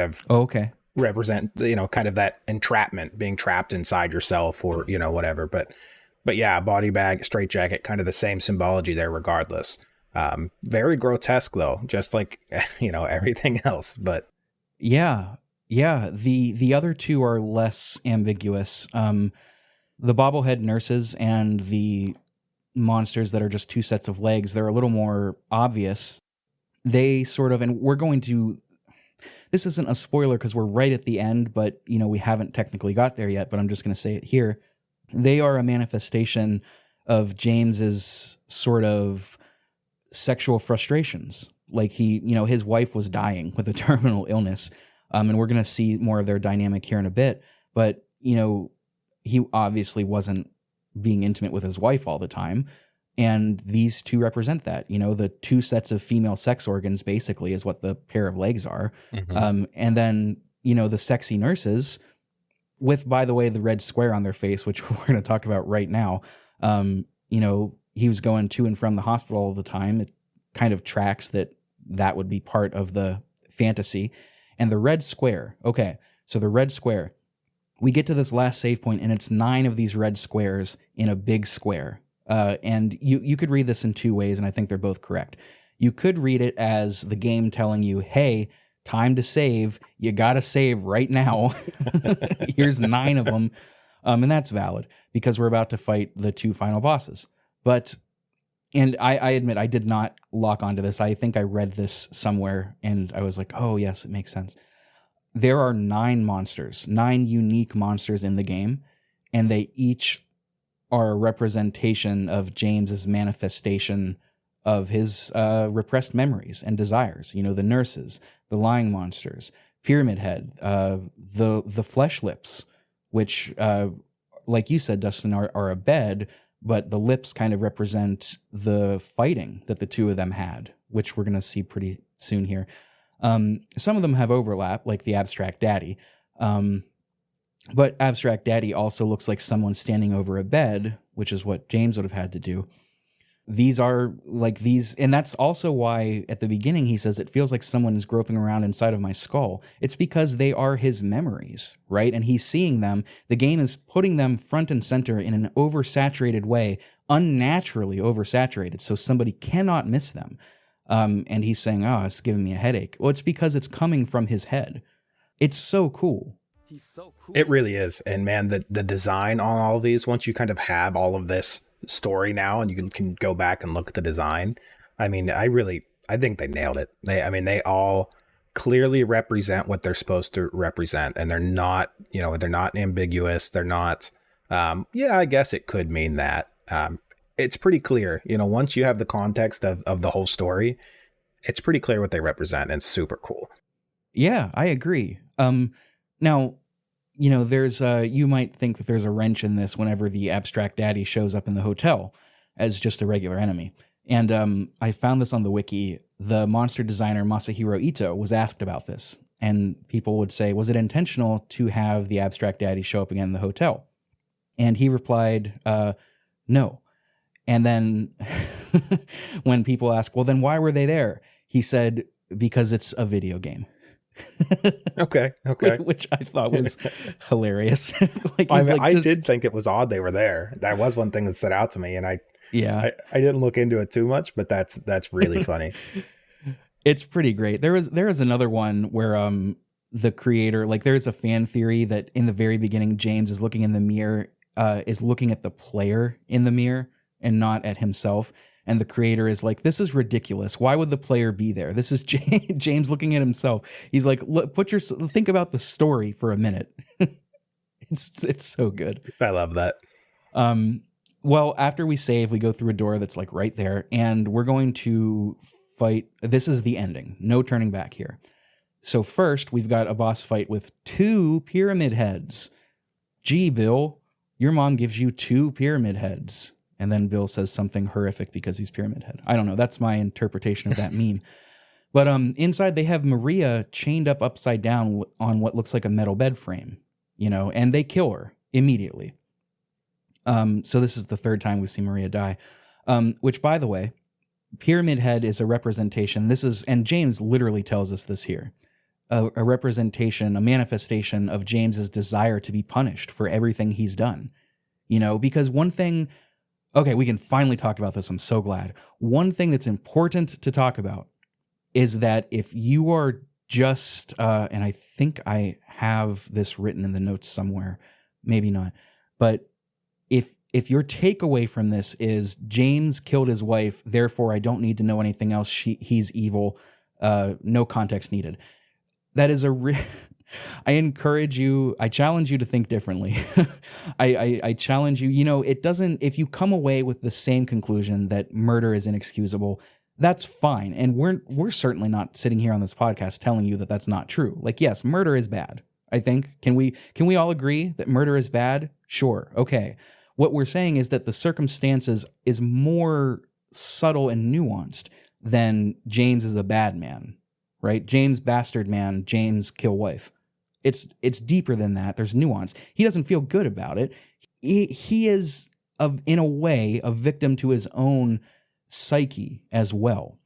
of. Oh, okay. Represent, kind of that entrapment, being trapped inside yourself or, whatever. But yeah, body bag, straitjacket, kind of the same symbology there regardless. Very grotesque though, just like, everything else. But yeah. The other two are less ambiguous. The bobblehead nurses and the monsters that are just two sets of legs, they're a little more obvious. They sort of, and we're going to, this isn't a spoiler because we're right at the end, but, we haven't technically got there yet, but I'm just going to say it here. They are a manifestation of James's sort of sexual frustrations. Like his wife was dying with a terminal illness. And we're going to see more of their dynamic here in a bit. But, he obviously wasn't being intimate with his wife all the time. And these two represent that, the two sets of female sex organs basically is what the pair of legs are. Mm-hmm. And then, the sexy nurses with, by the way, the red square on their face, which we're going to talk about right now. He was going to and from the hospital all the time. It kind of tracks that would be part of the fantasy. And the red square. Okay. So the red square, we get to this last save point and it's 9 of these red squares in a big square. And you could read this in two ways, and I think they're both correct. You could read it as the game telling you, hey, time to save. You got to save right now. Here's 9 of them. And that's valid because we're about to fight the 2 final bosses. And I admit I did not lock onto this. I think I read this somewhere and I was like, oh, yes, it makes sense. There are 9 monsters, 9 unique monsters in the game, and they each are a representation of James's manifestation of his repressed memories and desires. The nurses, the lying monsters, Pyramid Head, the flesh lips, which, like you said, Dustin, are a bed, but the lips kind of represent the fighting that the two of them had, which we're going to see pretty soon here. Some of them have overlap, like the Abstract Daddy. But Abstract Daddy also looks like someone standing over a bed, which is what James would have had to do. These are like these, and that's also why at the beginning he says it feels like someone is groping around inside of my skull. It's because they are his memories, right? And he's seeing them. The game is putting them front and center in an oversaturated way, unnaturally oversaturated, so somebody cannot miss them. And he's saying, oh, it's giving me a headache. Well, it's because it's coming from his head. It's so cool. He's so cool. It really is. And man, the design on all of these, once you kind of have all of this story now and you can go back and look at the design, I mean, I think they nailed it. They all clearly represent what they're supposed to represent, and they're not they're not ambiguous. They're not, yeah, I guess it could mean that. It's pretty clear, once you have the context of the whole story, it's pretty clear what they represent, and it's super cool. Yeah, I agree. Now, there's you might think that there's a wrench in this whenever the abstract daddy shows up in the hotel as just a regular enemy. And I found this on the wiki. The monster designer Masahiro Ito was asked about this, and people would say, was it intentional to have the abstract daddy show up again in the hotel? And he replied, no. And then when people ask, well, then why were they there? He said, because it's a video game. Okay. Which I thought was hilarious. I did think it was odd they were there. That was one thing that stood out to me, and I didn't look into it too much, but that's really funny. It's pretty great. There is another one where the creator, there's a fan theory that in the very beginning James is looking in the mirror, is looking at the player in the mirror and not at himself. And the creator is like, this is ridiculous. Why would the player be there? This is James looking at himself. He's like, look, think about the story for a minute. It's so good. I love that. Well, after we save, we go through a door that's right there, and we're going to fight. This is the ending. No turning back here. So first, we've got a boss fight with 2 pyramid heads. Gee, Bill, your mom gives you 2 pyramid heads. And then Bill says something horrific because he's Pyramid Head. I don't know. That's my interpretation of that meme. But inside they have Maria chained up upside down on what looks like a metal bed frame, and they kill her immediately. So this is the 3rd time we've seen Maria die, which, by the way, Pyramid Head is a representation. And James literally tells us this here, a representation, a manifestation of James's desire to be punished for everything he's done, because one thing... Okay, we can finally talk about this. I'm so glad. One thing that's important to talk about is that if you are just, and I think I have this written in the notes somewhere, maybe not, but if your takeaway from this is James killed his wife, therefore I don't need to know anything else, he's evil, no context needed. That is I encourage you, I challenge you to think differently. I challenge you, it doesn't, if you come away with the same conclusion that murder is inexcusable, that's fine. And we're certainly not sitting here on this podcast telling you that that's not true. Yes, murder is bad. I think, can we all agree that murder is bad? Sure. Okay. What we're saying is that the circumstances is more subtle and nuanced than James is a bad man, right? James bastard man, James kill wife. It's deeper than that. There's nuance. He doesn't feel good about it. He is, in a way, a victim to his own psyche as well.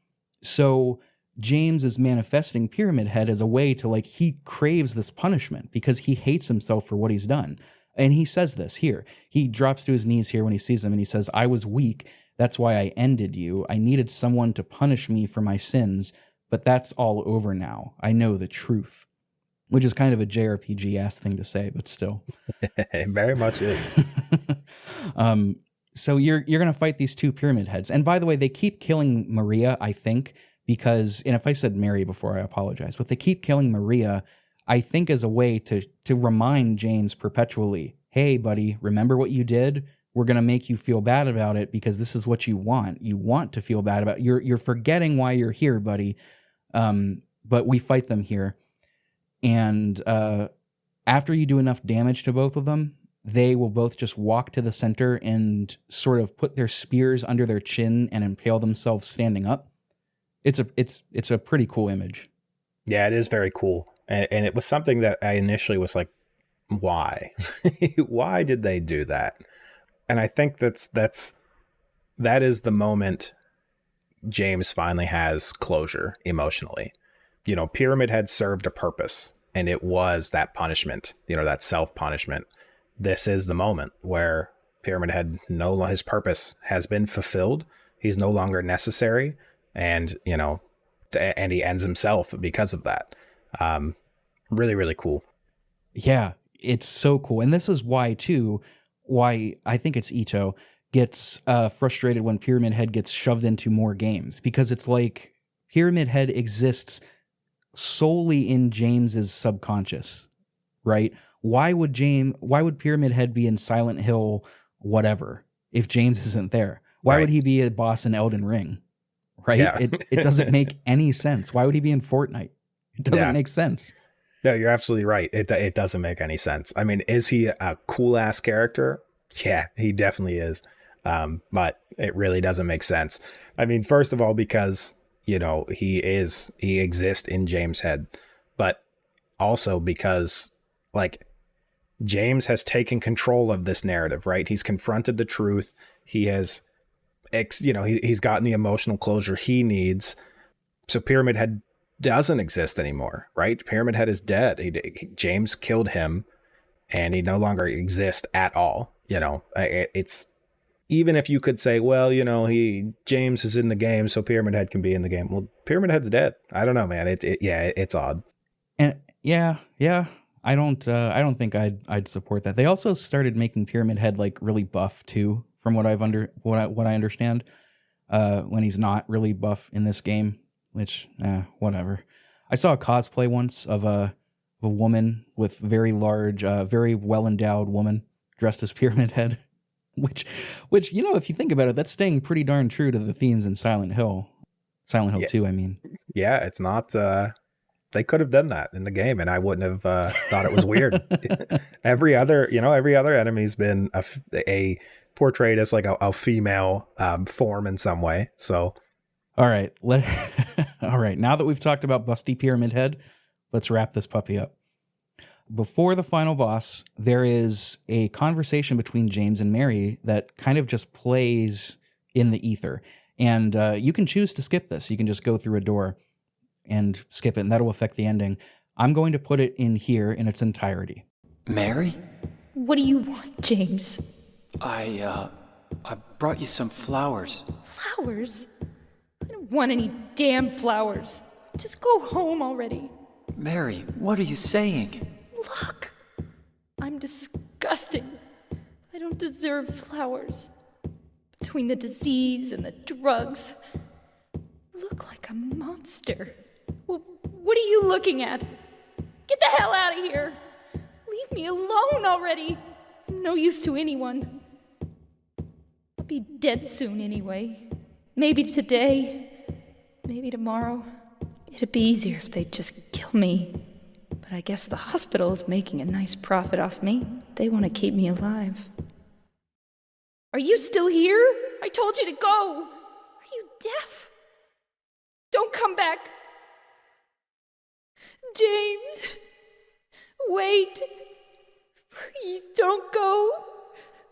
So James is manifesting Pyramid Head as a way to, he craves this punishment because he hates himself for what he's done. And he says this here. He drops to his knees here when he sees him, and he says, I was weak. That's why I ended you. I needed someone to punish me for my sins, but that's all over now. I know the truth. Which is kind of a JRPG-ass thing to say, but still. It very much is. So you're going to fight these 2 pyramid heads. And by the way, they keep killing Maria, I think, because, and if I said Mary before, I apologize, but they keep killing Maria, I think, as a way to remind James perpetually, hey, buddy, remember what you did? We're going to make you feel bad about it because this is what you want. You want to feel bad about it. You're forgetting why you're here, buddy. But we fight them here. And after you do enough damage to both of them, they will both just walk to the center and sort of put their spears under their chin and impale themselves standing up. It's a pretty cool image. Yeah, it is very cool. And it was something that I initially was like, why? Why did they do that? And I think that is the moment James finally has closure emotionally. Pyramid Head served a purpose, and it was that punishment, that self-punishment. This is the moment where Pyramid Head, his purpose has been fulfilled. He's no longer necessary, and, and he ends himself because of that. Really, really cool. Yeah, it's so cool. And this is why I think it's Ito gets frustrated when Pyramid Head gets shoved into more games, because it's like Pyramid Head exists solely in James's subconscious, right? why would Pyramid Head be in Silent Hill whatever if James isn't there? Why would he be a boss in Elden Ring? Right? Yeah. It doesn't make any sense. Why would he be in Fortnite? It doesn't make sense. No, you're absolutely right. It doesn't make any sense. I mean, is he a cool ass character? Yeah, he definitely is. But it really doesn't make sense. I mean, first of all, because, you know, he exists in James' head, but also because, like, James has taken control of this narrative, right? He's confronted the truth. He has, he's gotten the emotional closure he needs. So Pyramid Head doesn't exist anymore, right? Pyramid Head is dead. James killed him, and he no longer exists at all. You know, it's, even if you could say, well, you know, James is in the game, so Pyramid Head can be in the game. Well, Pyramid Head's dead. I don't know, man. It's odd. And yeah. I don't think I'd support that. They also started making Pyramid Head like really buff too, from what I understand. When he's not really buff in this game, which whatever. I saw a cosplay once of a woman with very large, very well endowed woman dressed as Pyramid Head, which you know, if you think about it, that's staying pretty darn true to the themes in Silent Hill 2. I mean, yeah, it's not. They could have done that in the game, and I wouldn't have thought it was weird. every other enemy's been a portrayed as like a female form in some way. So, all right, all right. Now that we've talked about Busty Pyramid Head, let's wrap this puppy up. Before the final boss, there is a conversation between James and Mary that kind of just plays in the ether, and you can choose to skip this. You can just go through a door and skip it, and that'll affect the ending. I'm going to put it in here in its entirety. Mary? What do you want, James? I brought you some flowers. Flowers? I don't want any damn flowers. Just go home already. Mary, what are you saying? Look, I'm disgusting. I don't deserve flowers. Between the disease and the drugs, I look like a monster. Well, what are you looking at? Get the hell out of here! Leave me alone already! I'm no use to anyone. I'll be dead soon anyway. Maybe today, maybe tomorrow. It'd be easier if they'd just kill me. But I guess the hospital is making a nice profit off me. They want to keep me alive. Are you still here? I told you to go! Are you deaf? Don't come back! James! Wait! Please don't go!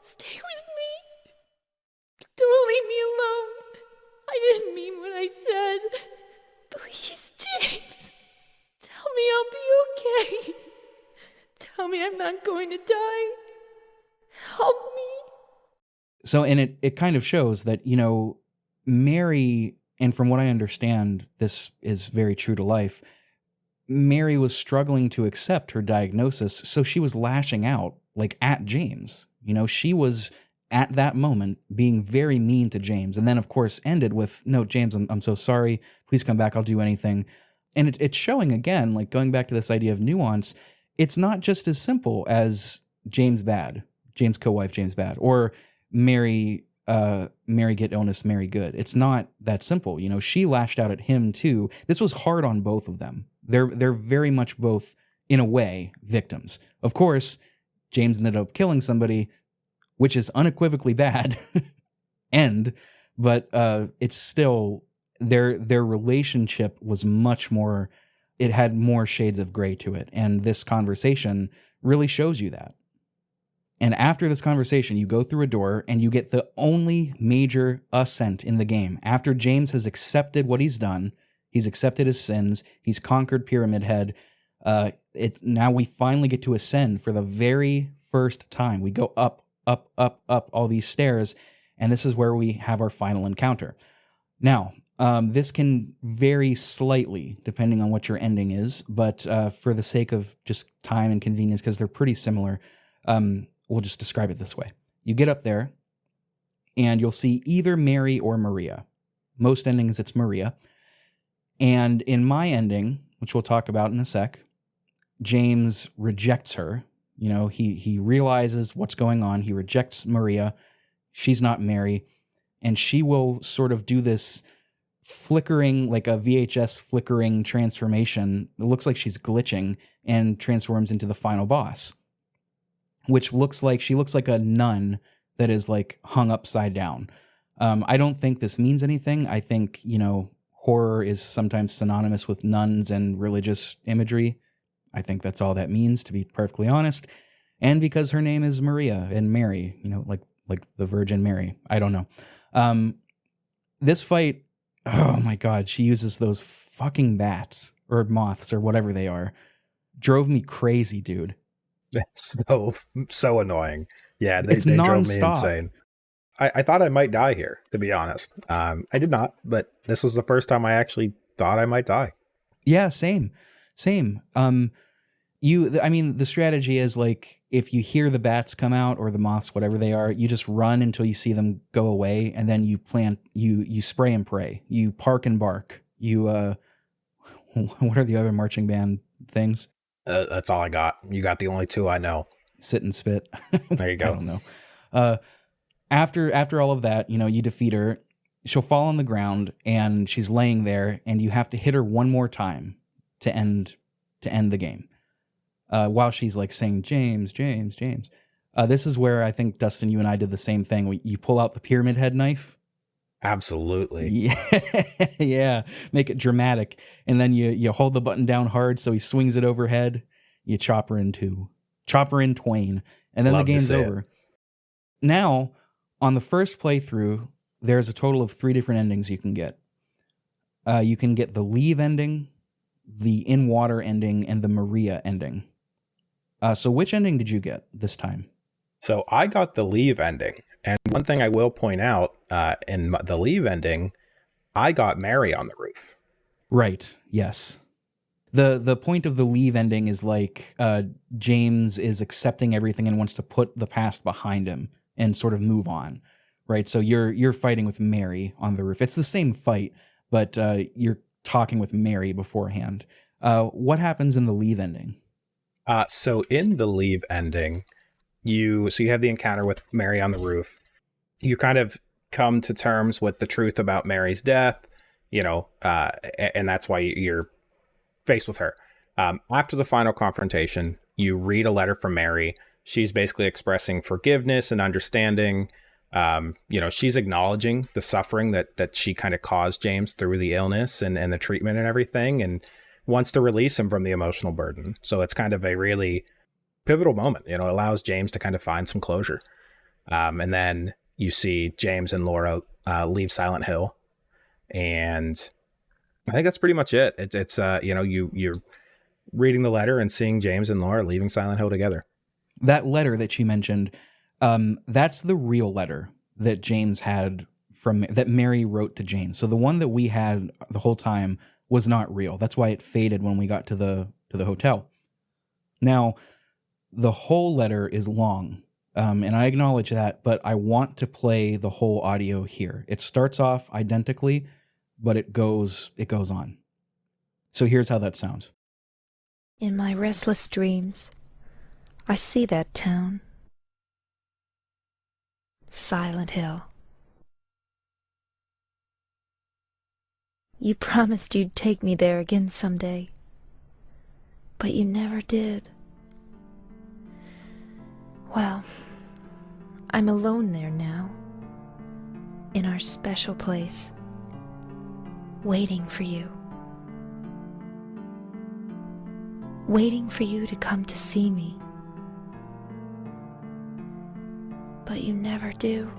Stay with me! Don't leave me alone! I didn't mean what I said! Please, James! Tell me I'll be okay! Tell me I'm not going to die! Help me! So, and it kind of shows that, you know, Mary, and from what I understand, this is very true to life, Mary was struggling to accept her diagnosis, so she was lashing out, like, at James. You know, she was, at that moment, being very mean to James, and then, of course, ended with, no, James, I'm so sorry, please come back, I'll do anything. And it's showing, again, like, going back to this idea of nuance, it's not just as simple as James bad, James co-wife, James bad, or Mary get illness, Mary good. It's not that simple. You know, she lashed out at him too. This was hard on both of them. They're very much both, in a way, victims. Of course, James ended up killing somebody, which is unequivocally bad, but it's still, their relationship was much more, it had more shades of gray to it. And this conversation really shows you that. And after this conversation, you go through a door and you get the only major ascent in the game. After James has accepted what he's done, he's accepted his sins, he's conquered Pyramid Head, now we finally get to ascend for the very first time. We go up, up, up, up all these stairs, and this is where we have our final encounter. Now, this can vary slightly depending on what your ending is, but for the sake of just time and convenience, because they're pretty similar, we'll just describe it this way. You get up there, and you'll see either Mary or Maria. Most endings, it's Maria. And in my ending, which we'll talk about in a sec, James rejects her You know, he realizes what's going on. He rejects Maria. She's not Mary. And she will sort of do this flickering, like a VHS flickering transformation. It looks like she's glitching and transforms into the final boss, which she looks like a nun that is like hung upside down. I don't think this means anything. I think, you know, horror is sometimes synonymous with nuns and religious imagery. I think that's all that means, to be perfectly honest. And because her name is Maria and Mary, you know, like the Virgin Mary. I don't know. This fight, oh my God, she uses those fucking bats or moths or whatever they are. Drove me crazy, dude. So annoying. Yeah, they It's drove me nonstop. insane. I thought I might die here, to be honest. I did not, but this was the first time I actually thought I might die. Yeah, same. The strategy is like, if you hear the bats come out or the moths, whatever they are, you just run until you see them go away, and then you spray and pray. You park and bark. What are the other marching band things? That's all I got. You got the only two I know. Sit and spit. There you go. I don't know. After all of that, you know, you defeat her. She'll fall on the ground, and she's laying there, and you have to hit her one more time to end the game. While she's like saying, James, James, James. This is where I think, Dustin, you and I did the same thing. You pull out the pyramid head knife. Absolutely. Yeah. Make it dramatic. And then you hold the button down hard so he swings it overhead. You chop her in twain. And then the game's over. Now, on the first playthrough, there's a total of 3 different endings you can get. You can get the leave ending, the in-water ending, and the Maria ending. So which ending did you get this time? So I got the leave ending. And one thing I will point out, in the leave ending, I got Mary on the roof. Right, yes. The point of the leave ending is like James is accepting everything and wants to put the past behind him and sort of move on, right? So you're fighting with Mary on the roof. It's the same fight, but you're talking with Mary beforehand. What happens in the leave ending? So in the leave ending, you have the encounter with Mary on the roof. You kind of come to terms with the truth about Mary's death, you know, and that's why you're faced with her. After the final confrontation, you read a letter from Mary. She's basically expressing forgiveness and understanding. You know, she's acknowledging the suffering that she kind of caused James through the illness and the treatment and everything, and wants to release him from the emotional burden. So it's kind of a really pivotal moment, you know, allows James to kind of find some closure. And then you see James and Laura leave Silent Hill. And I think that's pretty much it. It's you know, you're reading the letter and seeing James and Laura leaving Silent Hill together. That letter that she mentioned, that's the real letter that James had that Mary wrote to James. So the one that we had the whole time was not real. That's why it faded when we got to the hotel. Now, the whole letter is long, and I acknowledge that, but I want to play the whole audio here. It starts off identically, but it goes on. So here's how that sounds. In my restless dreams, I see that town. Silent Hill. You promised you'd take me there again someday, but you never did. Well, I'm alone there now, in our special place, waiting for you. Waiting for you to come to see me. But you never do.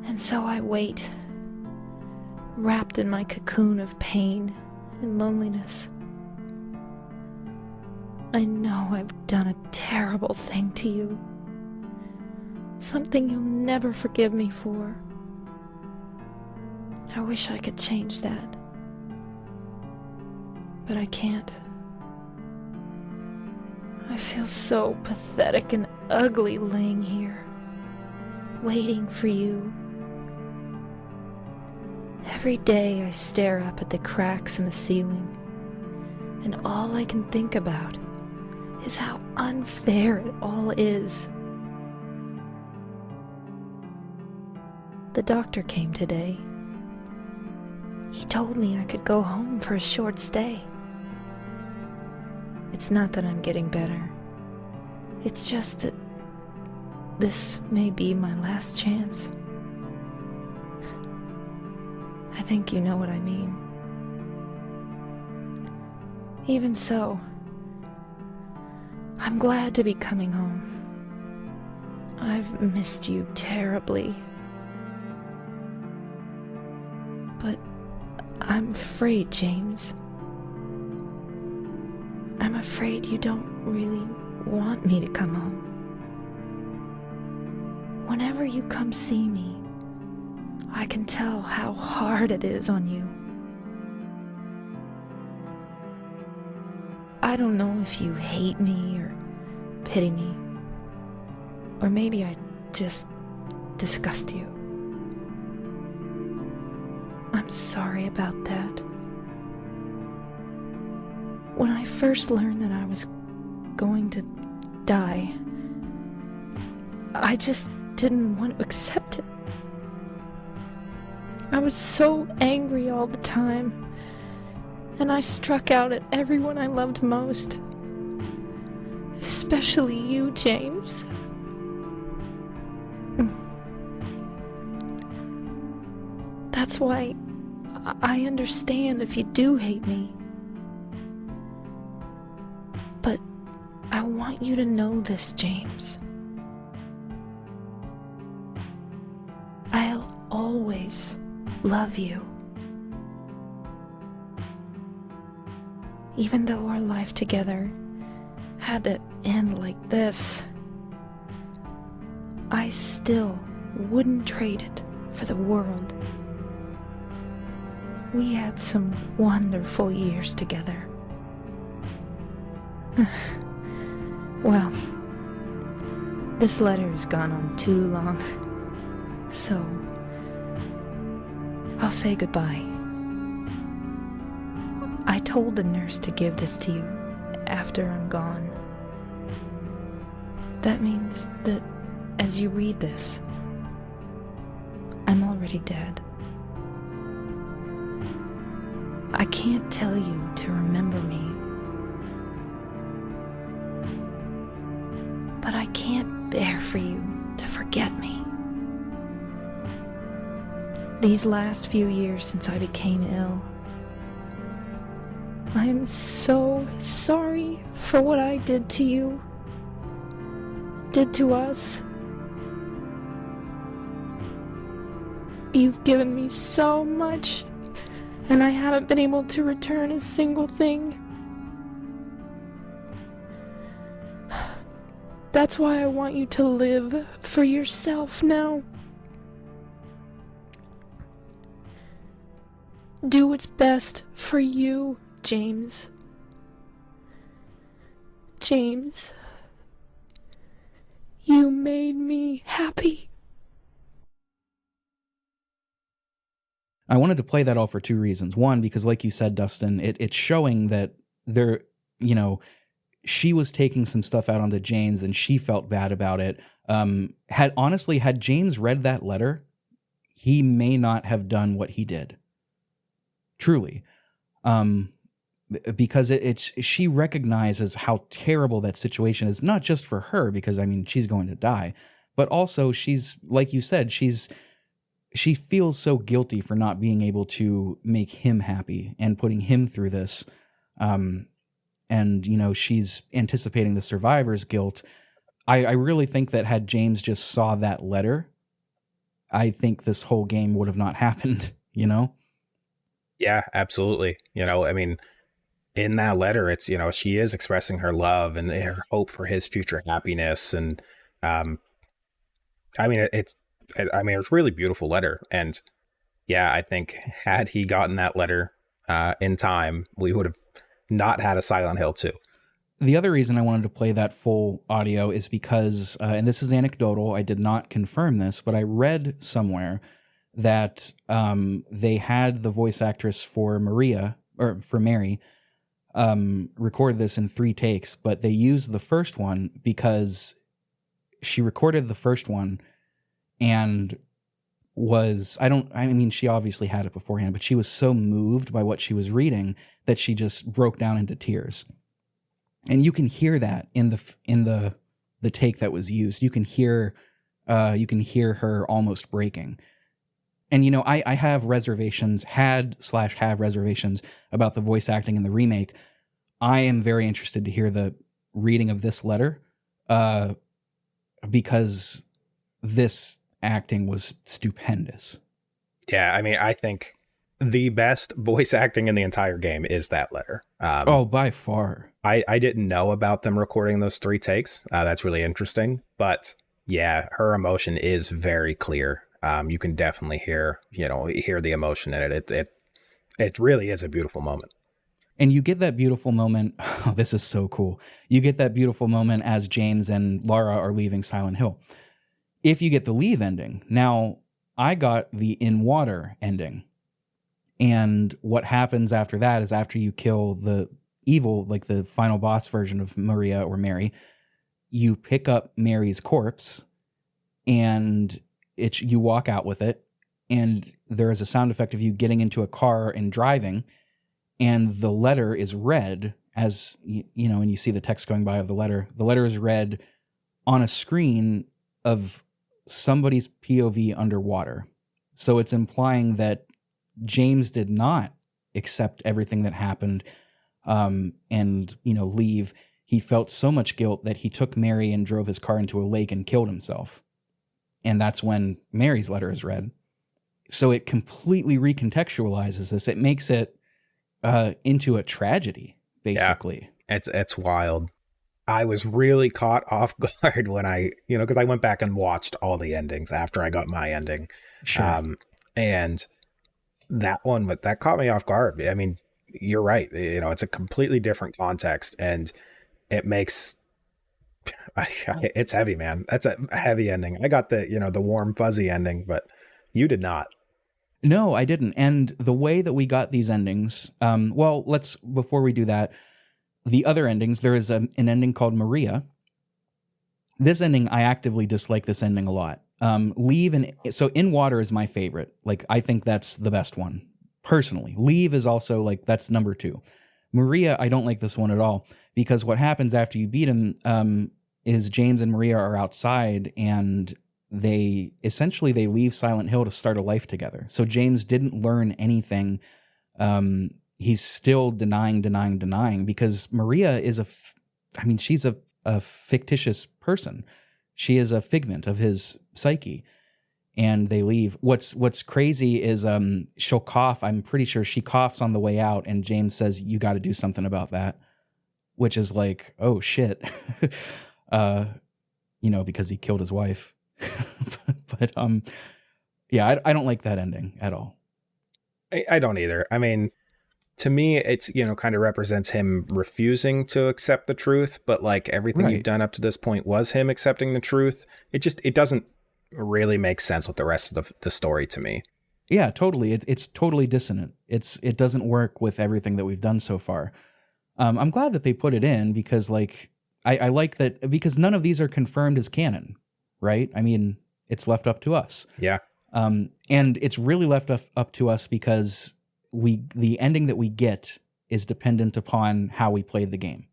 And so I wait, wrapped in my cocoon of pain and loneliness. I know I've done a terrible thing to you. Something you'll never forgive me for. I wish I could change that. But I can't. I feel so pathetic and ugly laying here, waiting for you. Every day I stare up at the cracks in the ceiling And all I can think about is how unfair it all is. The doctor came today. He told me I could go home for a short stay. It's not that I'm getting better. It's just that this may be my last chance. I think you know what I mean. Even so, I'm glad to be coming home. I've missed you terribly. But I'm afraid, James. I'm afraid you don't really want me to come home. Whenever you come see me, I can tell how hard it is on you. I don't know if you hate me or pity me, or maybe I just disgust you. I'm sorry about that. When I first learned that I was going to die, I just didn't want to accept it. I was so angry all the time, and I struck out at everyone I loved most. Especially you, James. That's why I understand if you do hate me. But I want you to know this, James. I'll always love you. Even though our life together had to end like this, I still wouldn't trade it for the world. We had some wonderful years together. Well, this letter has gone on too long, so I'll say goodbye. I told the nurse to give this to you after I'm gone. That means that as you read this, I'm already dead. I can't tell you to remember me, but I can't bear for you to forget me. These last few years since I became ill, I am so sorry for what I did to you, did to us. You've given me so much, and I haven't been able to return a single thing. That's why I want you to live for yourself now. Do what's best for you, James. James, you made me happy. I wanted to play that all for two reasons. One, because like you said, Dustin, it's showing that there, she was taking some stuff out onto James and she felt bad about it. Had James read that letter, he may not have done what he did. Truly. Because she recognizes how terrible that situation is, not just for her, because she's going to die, but also she's, like you said, she feels so guilty for not being able to make him happy and putting him through this. And, she's anticipating the survivor's guilt. I really think that had James just saw that letter, I think this whole game would have not happened, Yeah, absolutely. In that letter, it's, she is expressing her love and her hope for his future happiness. And, it's a really beautiful letter. And yeah, I think had he gotten that letter in time, we would have not had a Silent Hill 2. The other reason I wanted to play that full audio is because, and this is anecdotal, I did not confirm this, but I read somewhere that they had the voice actress for Mary recorded this in 3 takes, but they used the first one because she recorded the first one and she obviously had it beforehand, but she was so moved by what she was reading that she just broke down into tears. And you can hear that in the take that was used. You can hear her almost breaking. And, I have reservations, have reservations about the voice acting in the remake. I am very interested to hear the reading of this letter because this acting was stupendous. Yeah, I mean, I think the best voice acting in the entire game is that letter. By far. I didn't know about them recording those 3 takes. That's really interesting. But yeah, her emotion is very clear. You can definitely hear the emotion in it. It really is a beautiful moment. And you get that beautiful moment. Oh, this is so cool. You get that beautiful moment as James and Lara are leaving Silent Hill. If you get the leave ending. Now, I got the in water ending. And what happens after that is after you kill the evil, like the final boss version of Maria or Mary, you pick up Mary's corpse and you walk out with it, and there is a sound effect of you getting into a car and driving, and the letter is read as, and you see the text going by of the letter. The letter is read on a screen of somebody's POV underwater. So it's implying that James did not accept everything that happened and leave. He felt so much guilt that he took Mary and drove his car into a lake and killed himself. And that's when Mary's letter is read. So it completely recontextualizes this. It makes it into a tragedy, basically. Yeah, it's wild. I was really caught off guard when because I went back and watched all the endings after I got my ending. Sure. And that one, that caught me off guard. I mean, you're right. It's a completely different context, and it makes... it's heavy, man. That's a heavy ending. I got the warm fuzzy ending, but you did not. No, I didn't. And the way that we got these endings, before we do that, the other endings, there is an ending called Maria. This ending, I actively dislike this ending a lot. So In Water is my favorite. Like, I think that's the best one, personally. Leave is also, that's number 2. Maria, I don't like this one at all, because what happens after you beat him is James and Maria are outside, and they leave Silent Hill to start a life together. So James didn't learn anything. He's still denying, because Maria is she's a fictitious person. She is a figment of his psyche. And they leave. What's crazy is she'll cough. I'm pretty sure she coughs on the way out, and James says, "You got to do something about that," which is like, oh shit, because he killed his wife. But yeah, I don't like that ending at all. I don't either. I mean, to me, it's kind of represents him refusing to accept the truth, but everything you've done up to this point was him accepting the truth. It doesn't really makes sense with the rest of the story to me. Yeah, totally. It's totally dissonant. It doesn't work with everything that we've done so far. I'm glad that they put it in because I like that, because none of these are confirmed as canon, right? I mean, it's left up to us. Yeah. And it's really left up to us because the ending that we get is dependent upon how we played the game.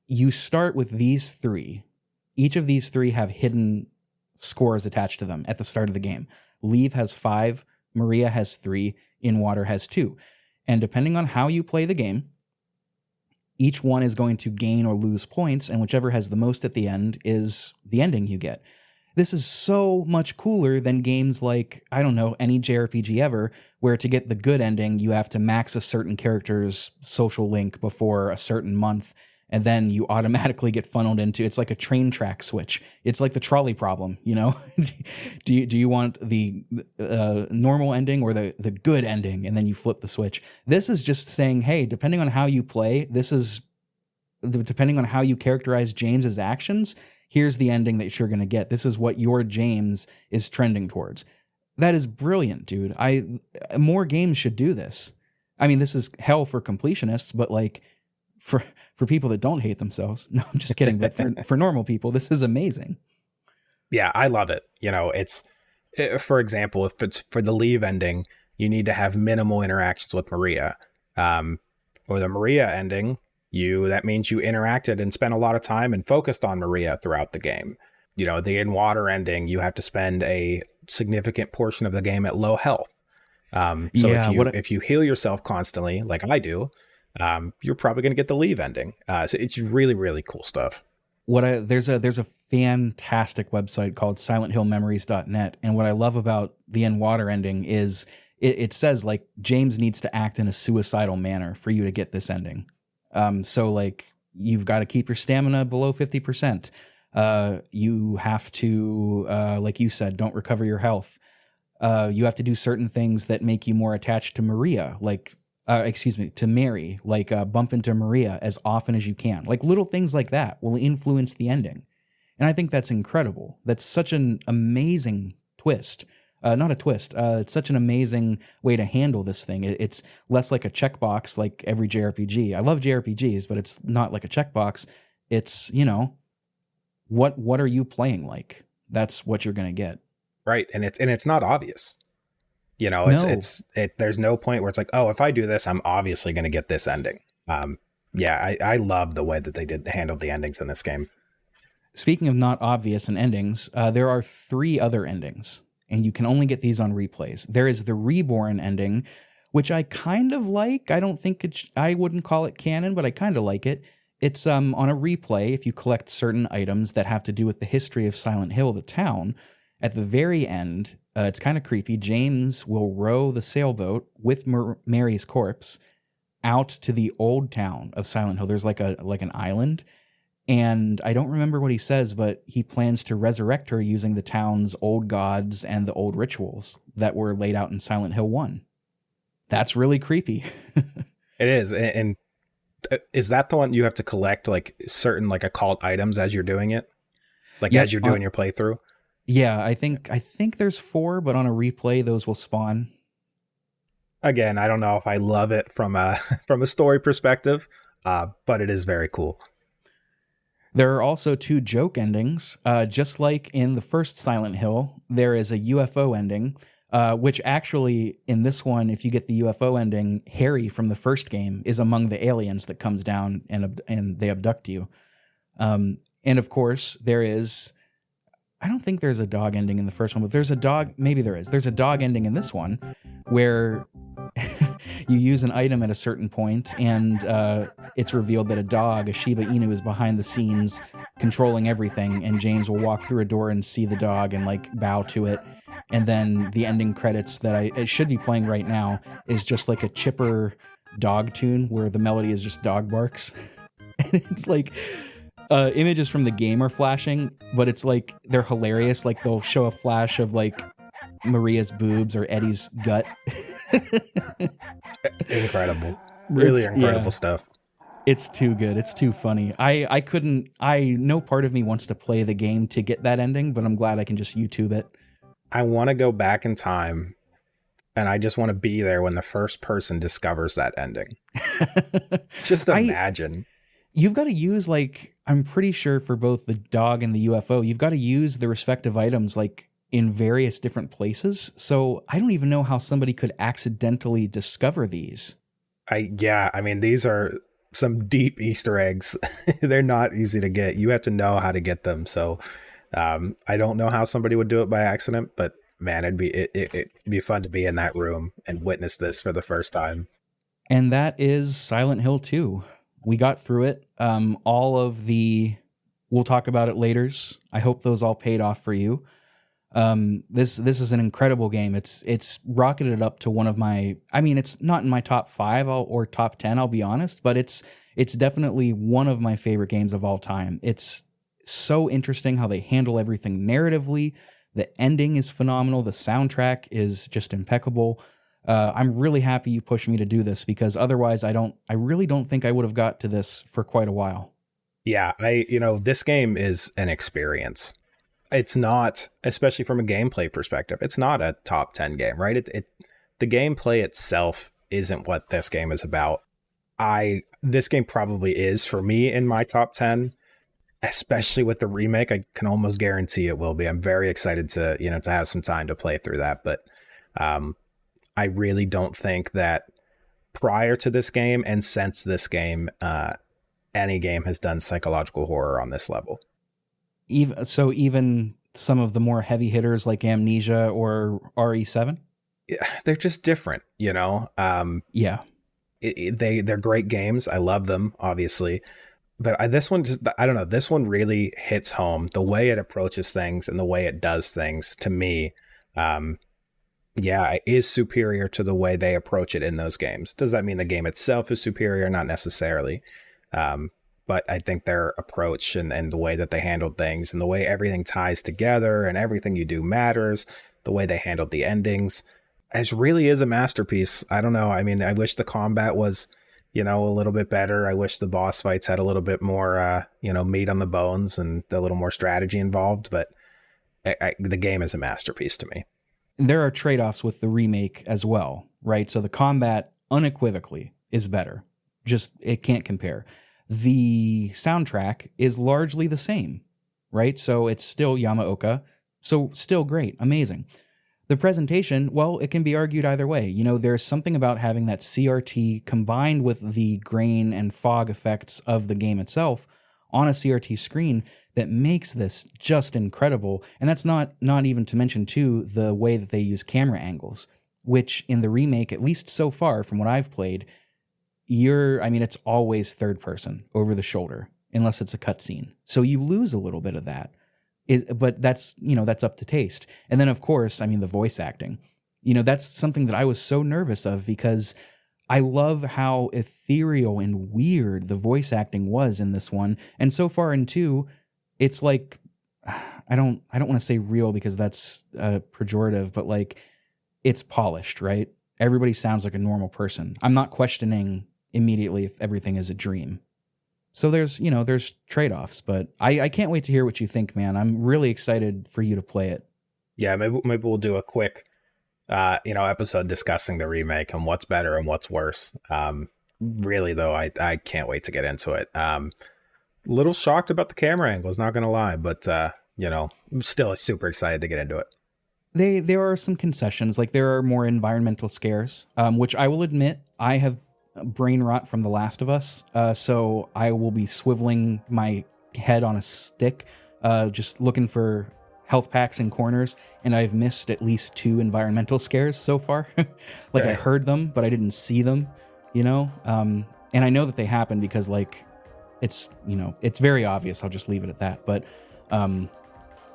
You start with these 3. Each of these 3 have hidden scores attached to them at the start of the game. Leave has 5, Maria has 3, In Water has 2. And depending on how you play the game, each one is going to gain or lose points, and whichever has the most at the end is the ending you get. This is so much cooler than games like, I don't know, any JRPG ever, where to get the good ending, you have to max a certain character's social link before a certain month, and then you automatically get funneled into, it's like a train track switch. It's like the trolley problem, do you want the normal ending or the good ending? And then you flip the switch. This is just saying, hey, depending on how you play, depending on how you characterize James's actions, here's the ending that you're going to get. This is what your James is trending towards. That is brilliant, dude. More games should do this. I mean, this is hell for completionists, but like for people that don't hate themselves. No, I'm just kidding. But for normal people, this is amazing. Yeah, I love it. You know, it's, for example, if it's for the leave ending, you need to have minimal interactions with Maria. Or the Maria ending, that means you interacted and spent a lot of time and focused on Maria throughout the game. You know, the in water ending, you have to spend a significant portion of the game at low health. If you heal yourself constantly, like I do, you're probably going to get the leave ending. So it's really, really cool stuff. There's a fantastic website called silenthillmemories.net, and what I love about the in water ending is it says like James needs to act in a suicidal manner for you to get this ending. So like you've got to keep your stamina below 50%. You have to, like you said, don't recover your health. You have to do certain things that make you more attached to Maria, to Mary, like bump into Maria as often as you can. Like little things like that will influence the ending. And I think that's incredible. That's such an amazing twist. Not a twist. It's such an amazing way to handle this thing. It's less like a checkbox like every JRPG. I love JRPGs, but it's not like a checkbox. It's, you know, what are you playing like? That's what you're going to get. Right. And it's not obvious. You know, there's no point where it's like, oh, if I do this, I'm obviously going to get this ending. I love the way that they handled the endings in this game. Speaking of not obvious in endings, there are 3 other endings, and you can only get these on replays. There is the Reborn ending, which I kind of like. I don't think I wouldn't call it canon, but I kind of like it. It's on a replay. If you collect certain items that have to do with the history of Silent Hill, the town, at the very end, it's kind of creepy. James will row the sailboat with Mary's corpse out to the old town of Silent Hill. There's like an island, and I don't remember what he says, but he plans to resurrect her using the town's old gods and the old rituals that were laid out in Silent Hill 1. That's really creepy. It is. And is that the one you have to collect like certain like occult items as you're doing it? Like as you're doing your playthrough? Yeah, I think there's 4, but on a replay, those will spawn. Again, I don't know if I love it from a story perspective, but it is very cool. There are also 2 joke endings. Just like in the first Silent Hill, there is a UFO ending, which actually in this one, if you get the UFO ending, Harry from the first game is among the aliens that comes down and they abduct you. And of course, there is... I don't think there's a dog ending in the first one, but there's a dog. Maybe there is. There's a dog ending in this one where you use an item at a certain point and it's revealed that a Shiba Inu, is behind the scenes controlling everything. And James will walk through a door and see the dog and like bow to it. And then the ending credits that I should be playing right now is just like a chipper dog tune where the melody is just dog barks. And it's like... images from the game are flashing, but it's like they're hilarious. Like they'll show a flash of like Maria's boobs or Eddie's gut. Incredible. Really incredible stuff. It's too good. It's too funny. No part of me wants to play the game to get that ending, but I'm glad I can just YouTube it. I want to go back in time and I just want to be there when the first person discovers that ending. Just imagine. You've got to use, like, I'm pretty sure for both the dog and the UFO, you've got to use the respective items, like, in various different places. So I don't even know how somebody could accidentally discover these. I mean, these are some deep Easter eggs. They're not easy to get. You have to know how to get them. So I don't know how somebody would do it by accident, but man, it'd be fun to be in that room and witness this for the first time. And that is Silent Hill 2. We got through it. We'll talk about it later. I hope those all paid off for you. This is an incredible game. It's rocketed up to one of my, I mean, it's not in my top 5 or top 10, I'll be honest, but it's definitely one of my favorite games of all time. It's so interesting how they handle everything narratively. The ending is phenomenal. The soundtrack is just impeccable. I'm really happy you pushed me to do this because otherwise I really don't think I would have got to this for quite a while. Yeah, this game is an experience. It's not, especially from a gameplay perspective, it's not a top 10 game, right? The gameplay itself isn't what this game is about. This game probably is for me in my top 10, especially with the remake. I can almost guarantee it will be. I'm very excited to, to have some time to play through that. But I really don't think that prior to this game and since this game, any game has done psychological horror on this level. Even some of the more heavy hitters like Amnesia or RE7? Yeah, they're just different, Yeah. They're great games. I love them, obviously. But this one just, I don't know, this one really hits home. The way it approaches things and the way it does things, to me, it is superior to the way they approach it in those games. Does that mean the game itself is superior? Not necessarily. But I think their approach and the way that they handled things and the way everything ties together and everything you do matters, the way they handled the endings, it really is a masterpiece. I don't know. I mean, I wish the combat was, a little bit better. I wish the boss fights had a little bit more, meat on the bones and a little more strategy involved. But the game is a masterpiece to me. There are trade-offs with the remake as well, right? So the combat unequivocally is better. Just, it can't compare. The soundtrack is largely the same, right? So it's still Yamaoka, so still great, amazing. The presentation, well, it can be argued either way. There's something about having that CRT combined with the grain and fog effects of the game itself on a CRT screen that makes this just incredible. And that's not even to mention, too, the way that they use camera angles, which in the remake, at least so far from what I've played, it's always third person over the shoulder, unless it's a cutscene. So you lose a little bit of that. But that's up to taste. And then, of course, the voice acting. That's something that I was so nervous of because I love how ethereal and weird the voice acting was in this one. And so far in 2, it's like, I don't want to say real because that's pejorative, but like it's polished, right? Everybody sounds like a normal person. I'm not questioning immediately if everything is a dream. So there's trade-offs, but I can't wait to hear what you think, man. I'm really excited for you to play it. Yeah, maybe we'll do a quick, episode discussing the remake and what's better and what's worse. Really, though, I can't wait to get into it. Little shocked about the camera angles, not going to lie, but, I'm still super excited to get into it. There are some concessions, like there are more environmental scares, which I will admit I have brain rot from The Last of Us, so I will be swiveling my head on a stick, just looking for health packs in corners, and I've missed at least 2 environmental scares so far. Like I heard them, but I didn't see them, and I know that they happen because like it's very obvious. I'll just leave it at that. But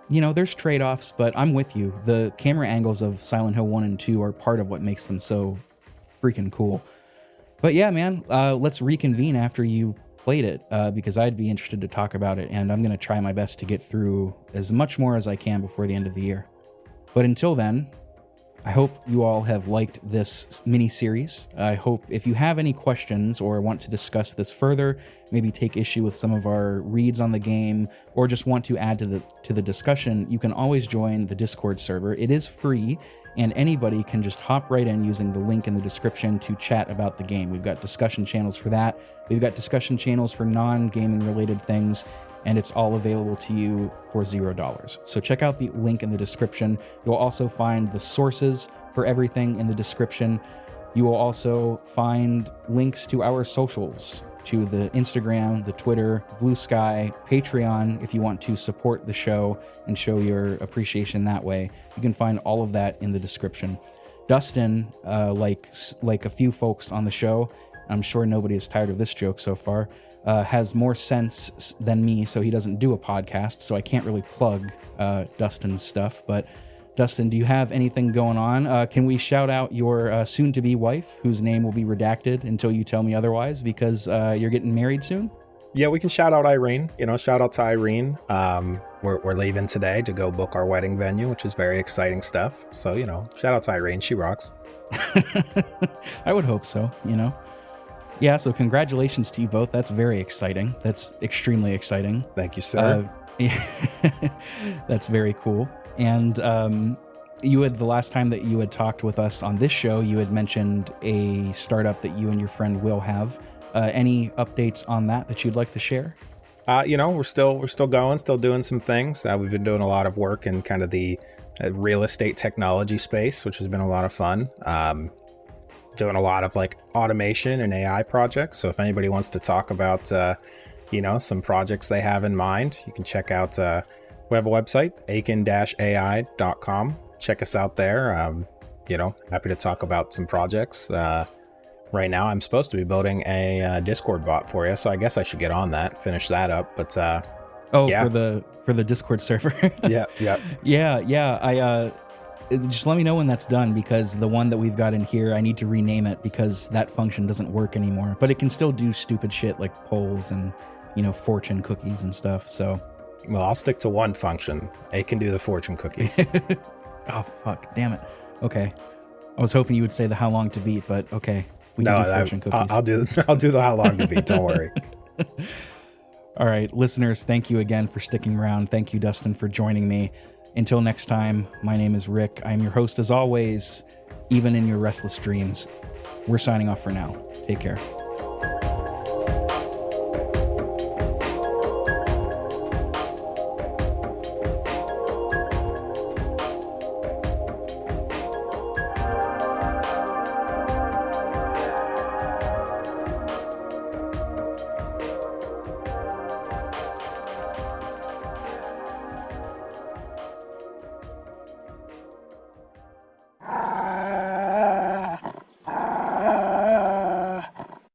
there's trade-offs, but I'm with you. The camera angles of Silent Hill 1 and 2 are part of what makes them so freaking cool. But yeah, man, let's reconvene after you played it, because I'd be interested to talk about it, and I'm going to try my best to get through as much more as I can before the end of the year. But until then, I hope you all have liked this mini-series. I hope if you have any questions or want to discuss this further, maybe take issue with some of our reads on the game, or just want to add to the discussion, you can always join the Discord server. It is free, and anybody can just hop right in using the link in the description to chat about the game. We've got discussion channels for that. We've got discussion channels for non-gaming related things, and it's all available to you for $0. So check out the link in the description. You'll also find the sources for everything in the description. You will also find links to our socials, to the Instagram, the Twitter, Blue Sky, Patreon, if you want to support the show and show your appreciation that way. You can find all of that in the description. Dustin, like a few folks on the show, I'm sure nobody is tired of this joke so far, has more sense than me, so he doesn't do a podcast, so I can't really plug Dustin's stuff. But Dustin, do you have anything going on? Can we shout out your soon-to-be wife, whose name will be redacted until you tell me otherwise, because you're getting married soon? Yeah, we can shout out Irene. Shout out to Irene. We're leaving today to go book our wedding venue, which is very exciting stuff. So, shout out to Irene. She rocks. I would hope so, Yeah, so congratulations to you both. That's very exciting. That's extremely exciting. Thank you, sir. That's very cool. And You had, the last time that you had talked with us on this show, you had mentioned a startup that you and your friend Will have. Any updates on that you'd like to share? We're still going, still doing some things. We've been doing a lot of work in kind of the real estate technology space, which has been a lot of fun. Doing a lot of like automation and AI projects. So if anybody wants to talk about, some projects they have in mind, you can check out, we have a website, aiken-ai.com. Check us out there. Happy to talk about some projects. Right now, I'm supposed to be building a Discord bot for you, so I guess I should get on that, finish that up. But for the Discord server. Yeah. I just let me know when that's done, because the one that we've got in here, I need to rename it because that function doesn't work anymore. But it can still do stupid shit like polls and fortune cookies and stuff. So, well, I'll stick to one function. It can do the fortune cookies. Oh fuck! Damn it. Okay, I was hoping you would say the how long to beat, but okay. We can do fortune cookies. I'll do the how long to beat. Don't worry. All right, listeners, thank you again for sticking around. Thank you, Dustin, for joining me. Until next time, my name is Rick. I'm your host as always, even in your restless dreams. We're signing off for now. Take care.